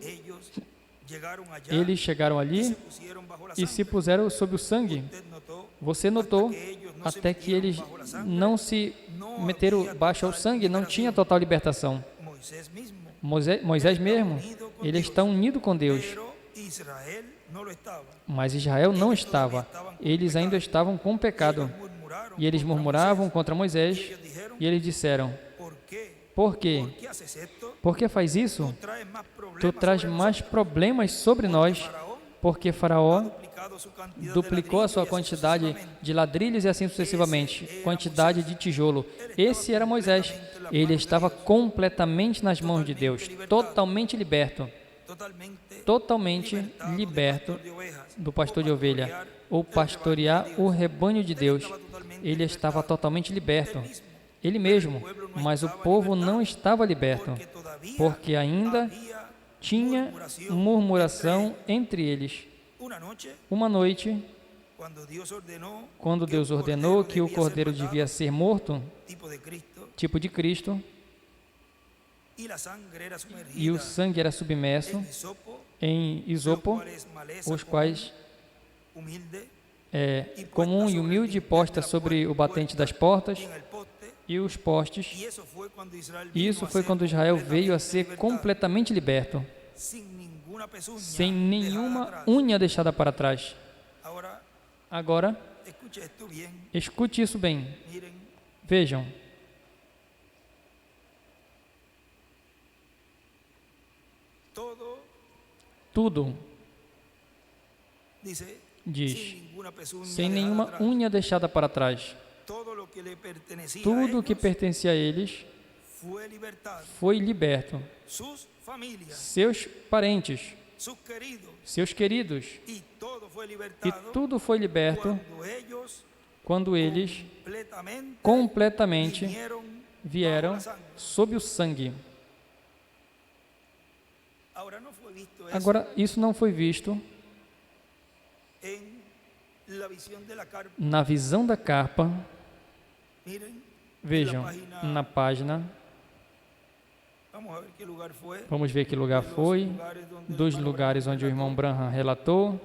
S1: Eles chegaram ali e se puseram sob o sangue. Você notou, até que eles não se meteram baixo ao sangue, não tinha total libertação. Moisés mesmo, ele está unido com Deus. Mas Israel não estava. Eles ainda estavam com pecado. E eles murmuravam contra Moisés. E eles disseram, por quê? Por que faz isso? Tu traz mais problemas sobre nós, porque Faraó duplicou a sua quantidade de ladrilhos e assim sucessivamente, quantidade de tijolo. Esse era Moisés. Ele estava completamente nas mãos de Deus, totalmente liberto do pastor de ovelha, ou pastorear o rebanho de Deus. Ele estava totalmente liberto, ele mesmo, mas o povo não estava liberto, porque ainda tinha murmuração entre eles. Uma noite, quando Deus ordenou que o cordeiro devia ser morto, tipo de Cristo, e o sangue era submerso em isopo, os quais comum e humilde posta sobre o batente das portas e os postes. E isso foi quando Israel veio a ser completamente liberto, sem nenhuma unha deixada para trás. Agora, escute isso bem. Vejam. Tudo, diz, sem nenhuma unha deixada para trás. Tudo o que pertencia a eles foi liberto. Seus parentes, seus queridos, e tudo foi liberto quando eles completamente vieram sob o sangue. Agora, isso não foi visto na visão da carpa. Vejam, na página. Vamos ver que lugar foi. Dos lugares onde o irmão Branham relatou.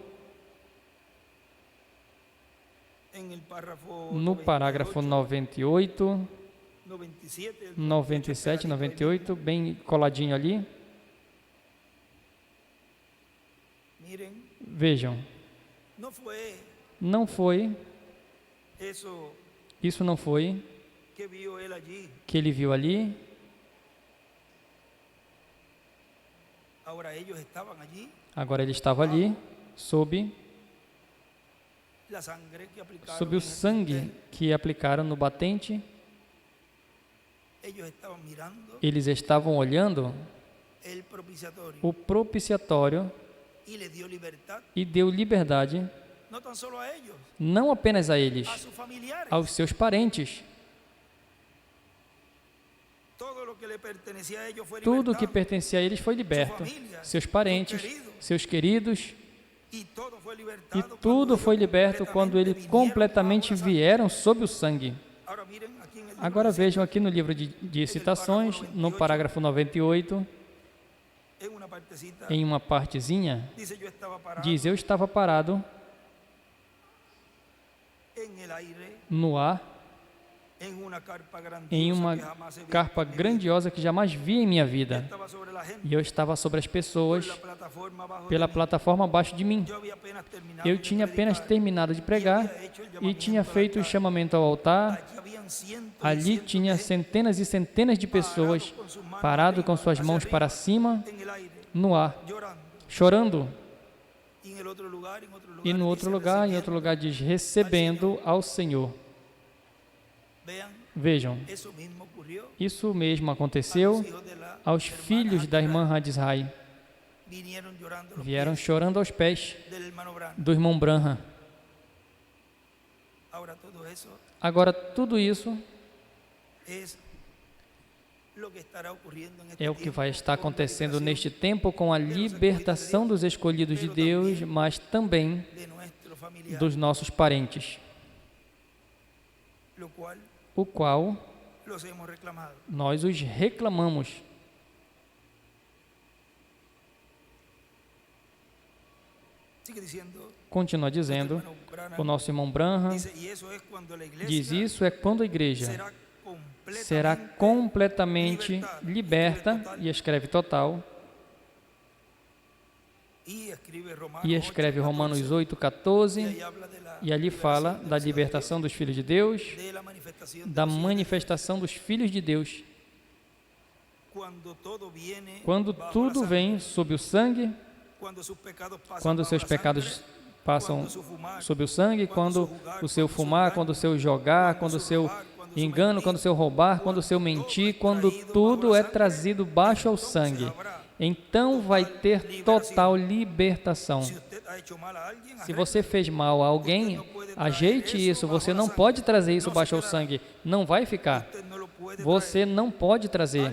S1: No parágrafo 98, 97, 98, bem coladinho ali. Vejam, isso não foi que ele viu ali. Agora ele estava ali, sob o sangue que aplicaram no batente. Eles estavam olhando o propiciatório e deu liberdade não apenas a eles, aos seus parentes. Tudo que pertencia a eles foi liberto. Seus parentes, seus queridos, e tudo foi liberto quando eles completamente vieram sob o sangue. Agora vejam aqui no livro de citações, no parágrafo 98, em uma partezinha, diz: eu estava parado no ar, em uma carpa grandiosa que jamais vi em minha vida. E eu estava sobre as pessoas, pela plataforma abaixo de mim. Eu tinha apenas terminado de pregar e tinha feito o chamamento ao altar. Ali tinha centenas e centenas de pessoas parado com suas mãos para cima, no ar, chorando. E no outro lugar diz: recebendo ao Senhor. Vejam, isso mesmo aconteceu aos filhos da irmã Hadisrai. Vieram chorando aos pés do irmão Branham. Agora, tudo isso é o que vai estar acontecendo neste tempo com a libertação dos escolhidos de Deus, mas também dos nossos parentes, o qual nós os reclamamos. Continua dizendo, o nosso irmão Branham diz: isso é quando a igreja será completamente liberta, e escreve total, e escreve Romanos 8,14, e ali fala da libertação dos filhos de Deus, da manifestação dos filhos de Deus. Quando tudo vem sob o sangue, quando seus pecados passam sob o sangue, quando o seu fumar, quando o seu jogar, quando o seu engano, quando o seu roubar, quando o seu mentir, quando tudo é trazido baixo ao sangue, então vai ter total libertação. Se você fez mal a alguém, ajeite isso. Você não pode trazer isso baixo ao sangue. Não vai ficar. Você não pode trazer.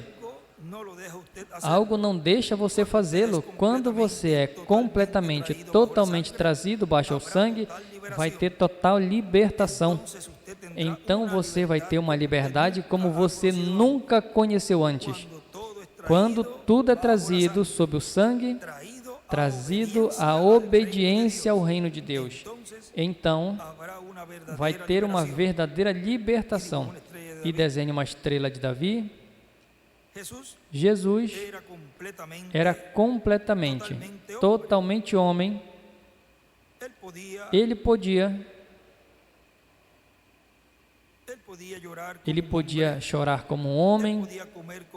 S1: Algo não deixa você fazê-lo. Quando você é completamente, totalmente trazido baixo ao sangue, vai ter total libertação. Então você vai ter uma liberdade como você nunca conheceu antes. Quando tudo é trazido sob o sangue, trazido à obediência ao reino de Deus, então vai ter uma verdadeira libertação. E desenhe uma estrela de Davi. Jesus era completamente, totalmente homem. Ele podia chorar como um homem,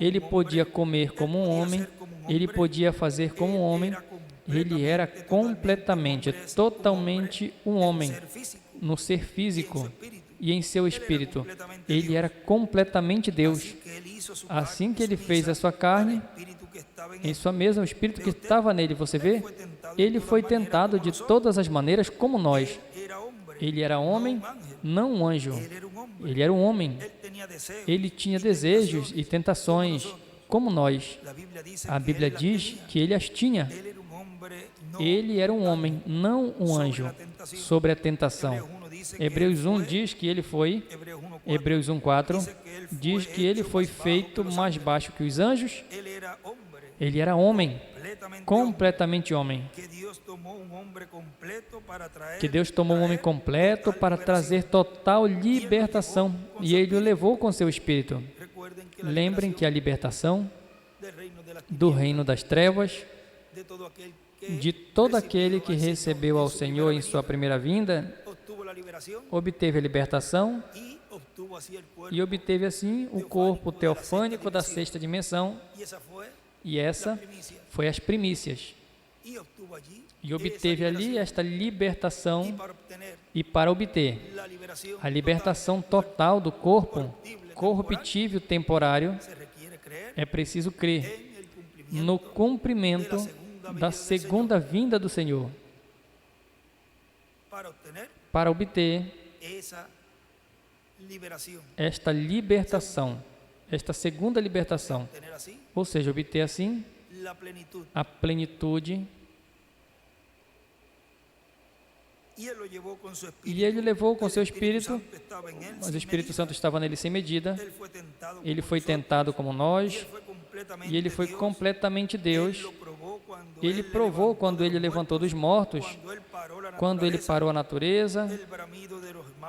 S1: ele podia comer como um homem, ele podia fazer como um homem. Ele era completamente, totalmente um homem, no ser físico e em seu espírito. Ele era completamente Deus. Assim que ele fez a sua carne, em sua mesa, o espírito que estava nele, você vê? Ele foi tentado de todas as maneiras como nós. Ele era homem, não um anjo. Ele era um homem. Ele tinha desejos e tentações, como nós. A Bíblia diz que ele as tinha. Ele era um homem, não um anjo, sobre a tentação. Hebreus 1 diz que ele foi, Hebreus 1,4, diz que ele foi feito mais baixo que os anjos. Ele era homem, completamente homem. Que Deus tomou um homem completo para trazer total libertação, e Ele o levou com seu Espírito. Lembrem que a libertação do reino das trevas, de todo aquele que recebeu ao Senhor em sua primeira vinda, obteve a libertação e obteve assim o corpo teofânico da sexta dimensão, e essa foi as primícias. E obteve ali esta libertação, e para obter a libertação total do corpo corruptível temporário, é preciso crer no cumprimento da segunda vinda do Senhor. Para obter esta libertação, esta segunda libertação, ou seja, obter assim a plenitude. E ele levou com seu Espírito, mas o Espírito Santo estava nele sem medida. Ele foi tentado como nós, e ele foi completamente Deus. Ele provou quando ele levantou dos mortos, quando ele parou a natureza,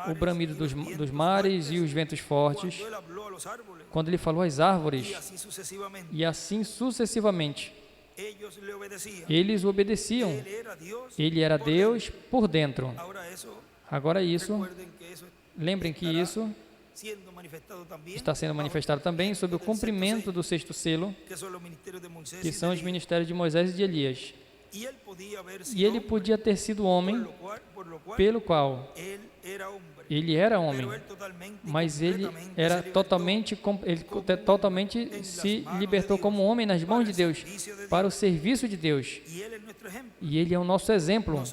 S1: o bramido dos mares e os ventos fortes, quando ele falou às árvores, e assim sucessivamente. Eles o obedeciam. Ele era Deus por dentro. Agora isso, lembrem que isso está sendo manifestado também sob o cumprimento do sexto selo, que são os ministérios de Moisés e de Elias. E ele podia ter sido homem, pelo qual ele era homem, mas ele totalmente se libertou como homem nas mãos de Deus, para o serviço de Deus. E ele é o nosso exemplo.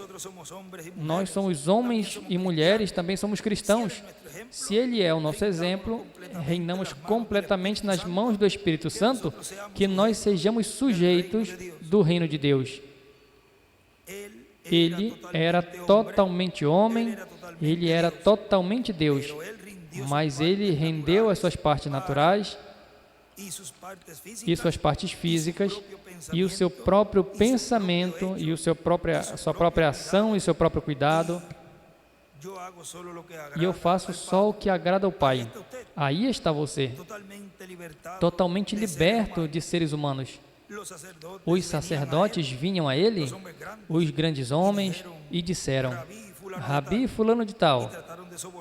S1: Nós somos homens e mulheres, também somos cristãos. Se ele é o nosso exemplo, reinamos completamente nas mãos do Espírito Santo, que nós sejamos sujeitos do reino de Deus. Ele era totalmente homem, ele era totalmente Deus, mas ele rendeu as suas partes naturais e suas partes físicas e o seu próprio pensamento e sua própria ação e seu próprio cuidado. E eu faço só o que agrada ao Pai. Aí está você, totalmente liberto de seres humanos. Os sacerdotes vinham a ele, os grandes homens, e disseram: Rabi fulano de tal,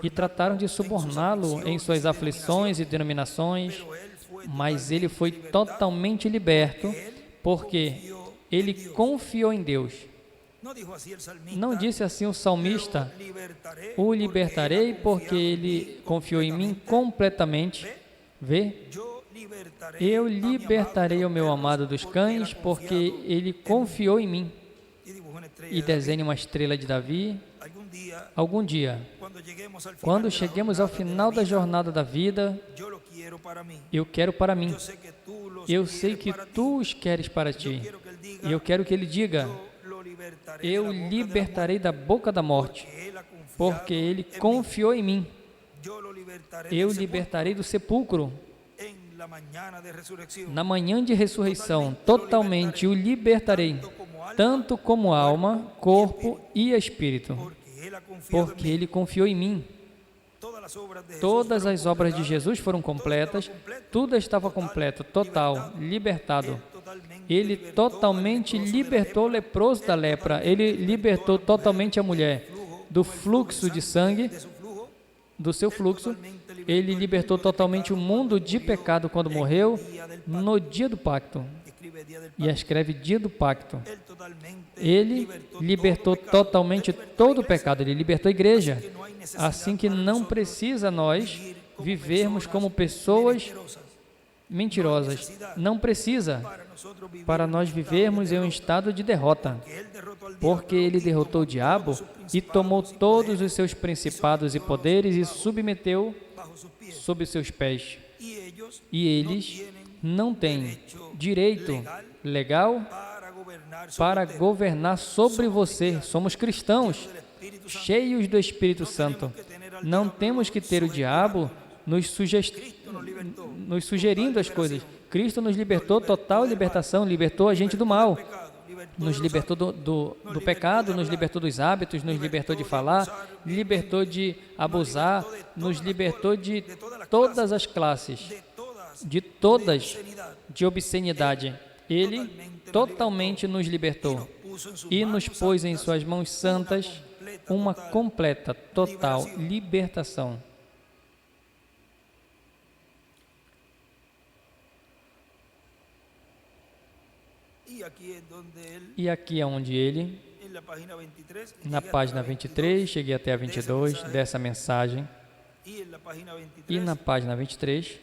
S1: e trataram de suborná-lo em suas aflições e denominações, mas ele foi totalmente liberto, porque ele confiou em Deus. Não disse assim o salmista: o libertarei porque ele confiou em mim completamente. Vê? Eu libertarei o meu amado dos cães, porque ele confiou em mim. E desenhe uma estrela de Davi. Algum dia, quando cheguemos ao final da jornada da vida, eu quero para mim. Eu sei que tu os queres para ti. E eu quero que ele diga: eu libertarei da boca da morte, porque ele confiou em mim. Eu libertarei do sepulcro. Na manhã de ressurreição, totalmente o libertarei, tanto como alma, corpo e espírito, porque ele confiou em mim. Todas as obras de Jesus foram completas, tudo estava completo, total, libertado. Ele totalmente libertou o leproso da lepra, ele libertou totalmente a mulher do fluxo de sangue, do seu fluxo. Ele libertou totalmente o mundo de pecado quando morreu no dia do pacto. E escreve dia do pacto. Ele libertou totalmente todo o pecado, ele libertou a igreja. Assim que não precisa nós vivermos como pessoas mentirosas. Não precisa para nós vivermos em um estado de derrota. Porque ele derrotou o diabo e tomou todos os seus principados e poderes e submeteu sob seus pés. E eles não têm direito legal para governar sobre você. Somos cristãos, cheios do Espírito Santo. Não temos que ter o diabo nos sugerindo as coisas. Cristo nos libertou, total libertação, libertou a gente do mal. Nos libertou do pecado, nos libertou dos hábitos, nos libertou de falar, libertou de abusar, nos libertou de todas as classes, de obscenidade. Ele totalmente nos libertou e nos pôs em suas mãos santas uma completa, total libertação. E aqui é onde ele, na página 23, cheguei até a 22 dessa mensagem, e na página 23,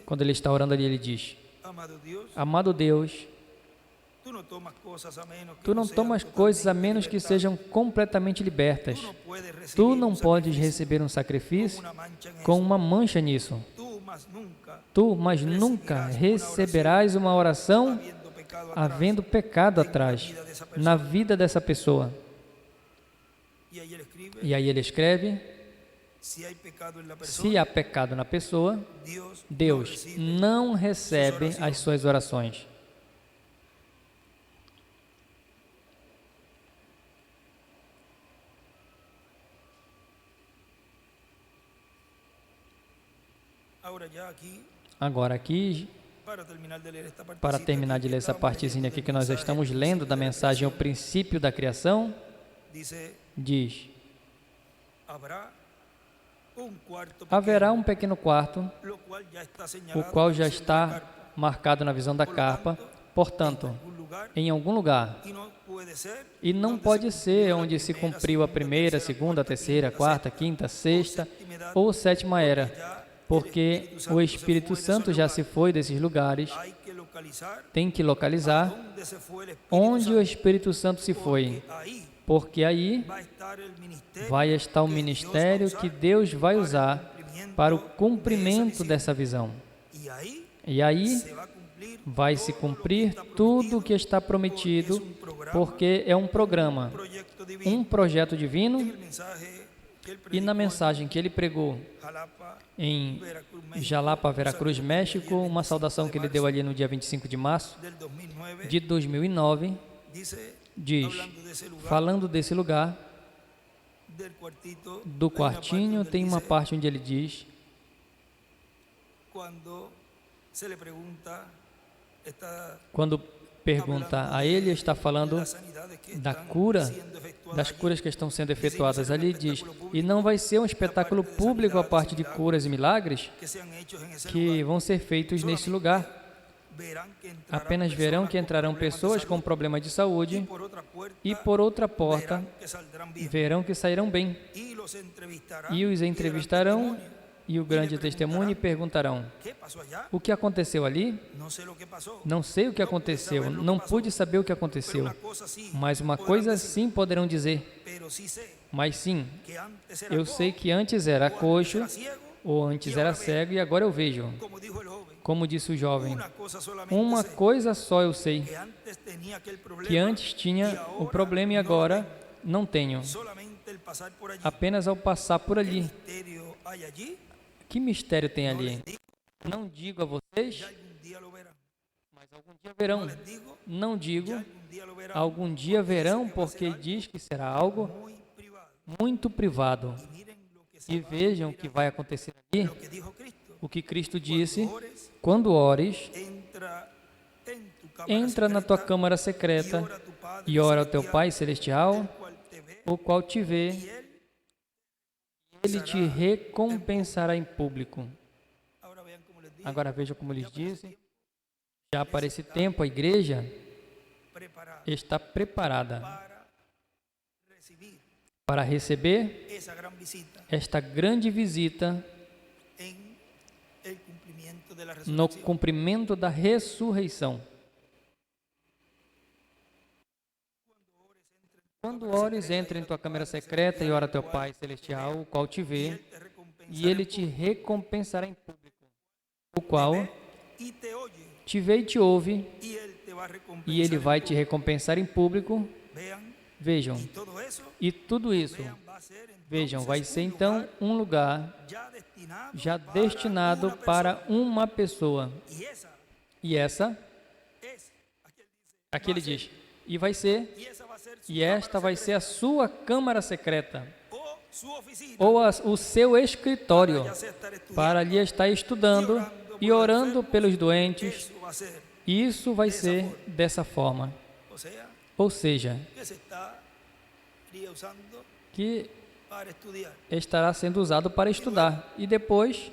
S1: quando ele está orando ali, ele diz: Amado Deus, tu não tomas coisas a menos que sejam completamente libertas. Tu não podes receber um sacrifício com uma mancha nisso. Tu, mas nunca receberás uma oração havendo pecado atrás, na vida dessa pessoa. E aí ele escreve: se há pecado na pessoa, Deus não recebe as suas orações. Agora aqui, para terminar de ler essa partezinha aqui que nós estamos lendo da mensagem ao princípio da criação, diz: haverá um pequeno quarto, o qual já está marcado na visão da carpa, portanto, em algum lugar. E não pode ser onde se cumpriu a primeira, segunda, terceira, quarta, quinta, sexta ou sétima era, porque o Espírito Santo já se foi desses lugares. Tem que localizar onde o Espírito Santo se foi, porque aí vai estar o ministério que Deus vai usar para o cumprimento dessa visão. E aí vai se cumprir tudo o que está prometido, porque é um programa, um projeto divino. E na mensagem que ele pregou em Jalapa, Veracruz, México, uma saudação que ele deu ali no dia 25 de março de 2009, diz, falando desse lugar, do quartinho, tem uma parte onde ele diz: quando pergunta a ele, está falando da cura, das curas que estão sendo efetuadas. Ali diz: e não vai ser um espetáculo público a parte de curas e milagres que vão ser feitos nesse lugar. Apenas verão que entrarão pessoas com problemas de saúde e por outra porta verão que sairão bem. E os entrevistarão e o grande testemunho perguntarão: o que aconteceu ali? Não sei o que aconteceu, não pude saber o que aconteceu, mas uma coisa sim poderão dizer. Mas sim, eu sei que antes era coxo, ou antes era cego, e agora eu vejo. Como disse o jovem, uma coisa só eu sei, que antes tinha o problema e agora não tenho. Apenas ao passar por ali. Que mistério tem ali? Não digo a vocês, mas algum dia verão. Não digo, algum dia verão, porque diz que será algo muito privado. E vejam o que vai acontecer aqui. O que Cristo disse: quando ores, entra na tua câmara secreta e ora ao teu Pai Celestial, o qual te vê, Ele te recompensará em público. Agora veja como eles dizem, já para esse tempo a igreja está preparada para receber esta grande visita no cumprimento da ressurreição. Quando ores, entra em tua câmara secreta e ora a teu Pai Celestial, o qual te vê, e Ele te recompensará em público, o qual te vê e te ouve, e Ele vai te recompensar em público. Vejam, e tudo isso, vejam, vai ser então um lugar já destinado para uma pessoa. E essa, aqui ele diz, e vai ser, e esta vai ser a sua câmara secreta, ou o seu escritório, para ali estar estudando e orando pelos doentes. Isso vai ser dessa forma. Ou seja, que estará sendo usado para estudar. E depois,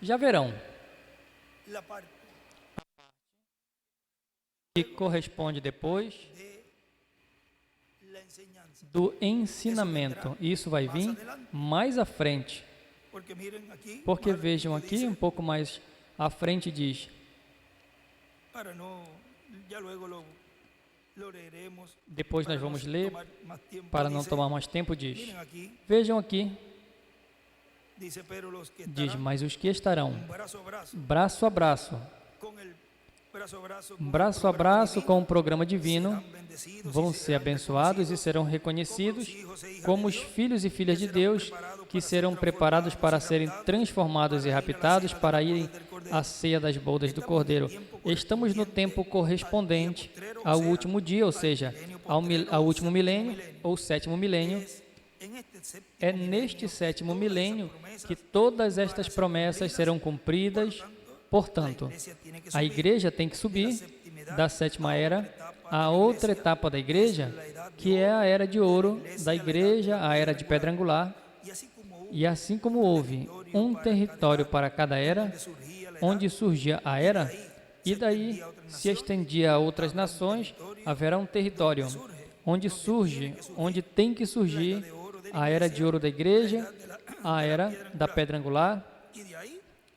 S1: já verão. Que corresponde depois do ensinamento. Isso vai vir mais à frente. Porque vejam aqui, um pouco mais à frente diz: depois nós vamos ler, para não tomar mais tempo, diz: vejam aqui, diz, mas os que estarão braço a braço com o programa divino, vão ser abençoados e serão reconhecidos como os filhos e filhas de Deus, que serão preparados para serem transformados e raptados para irem à ceia das bodas do Cordeiro. Estamos no tempo correspondente ao último dia, ou seja, ao último milênio, ou sétimo milênio. É neste sétimo milênio que todas estas promessas serão cumpridas. Portanto, a igreja tem que subir da sétima era à outra etapa da igreja, que é a era de ouro da igreja, a era de pedra angular. E assim como houve um território para cada era, onde surgia a era, e daí se estendia a outras nações, haverá um território onde surge, onde tem que surgir a era de ouro da igreja, a era da pedra angular,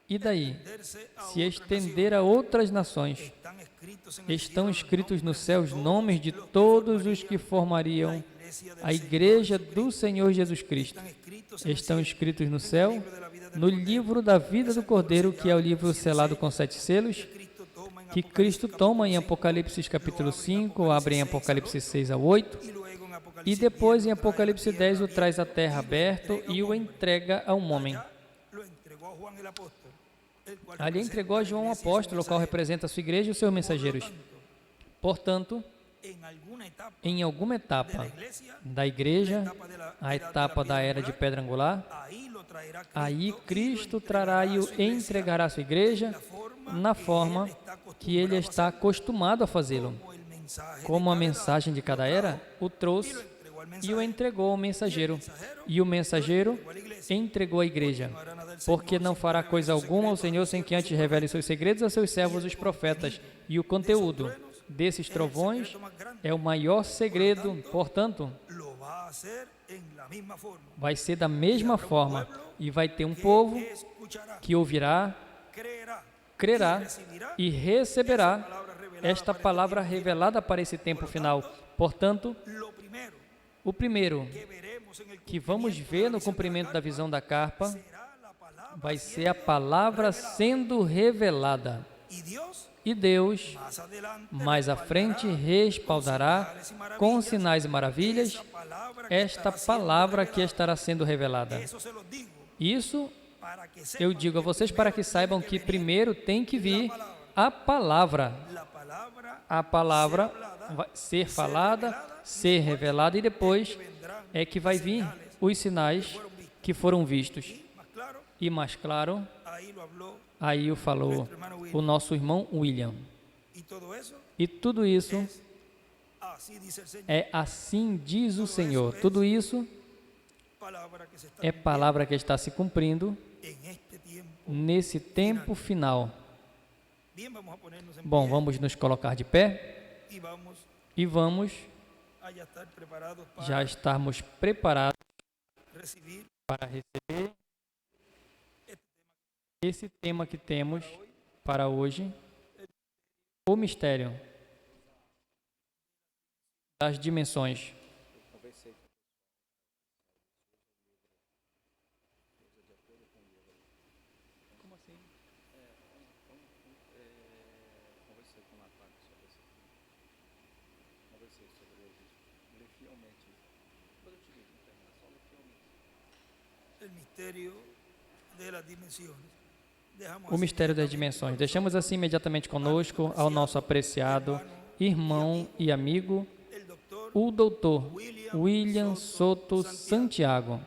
S1: e daí se estender a outras nações. Estão escritos no céu os nomes de todos os que formariam a igreja do Senhor Jesus Cristo. Estão escritos no céu, no livro da vida do Cordeiro, que é o livro selado com 7 selos, que Cristo toma em Apocalipse capítulo 5, abre em Apocalipse 6 a 8, e depois em Apocalipse 10 o traz à terra aberto e o entrega a um homem. Ali entregou a João o apóstolo, o qual representa a sua igreja e os seus mensageiros. Portanto, em alguma etapa da igreja, a etapa da era de pedra angular, aí Cristo trará e o entregará a sua igreja na forma que ele está acostumado a fazê-lo. Como a mensagem de cada era o trouxe e o entregou ao mensageiro, e o mensageiro entregou a igreja, porque não fará coisa alguma ao Senhor sem que antes revele seus segredos a seus servos os profetas, e o conteúdo desses trovões é o maior segredo. Portanto, vai ser da mesma forma, e vai ter um povo que ouvirá, crerá e receberá esta palavra revelada para esse tempo final. Portanto, o primeiro que vamos ver no cumprimento da visão da carpa vai ser a palavra sendo revelada. E Deus, mais à frente, respaldará com sinais e maravilhas esta palavra que estará sendo revelada. Isso eu digo a vocês para que saibam que primeiro tem que vir a palavra. A palavra vai ser falada, ser revelada, e depois é que vai vir os sinais que foram vistos. E mais claro, aí o falou o nosso irmão William. E tudo isso é assim diz o Senhor. Tudo isso é palavra que está se cumprindo nesse tempo final. Bom, vamos nos colocar de pé e vamos já estarmos preparados para receber esse tema que temos para hoje, o mistério das dimensões. Como assim? Conversei com o Natália sobre isso. Conversei sobre ele fielmente. Depois eu te digo, só fielmente. O mistério das dimensões. O mistério das dimensões. Deixamos assim imediatamente conosco ao nosso apreciado irmão e amigo, o doutor William Soto Santiago.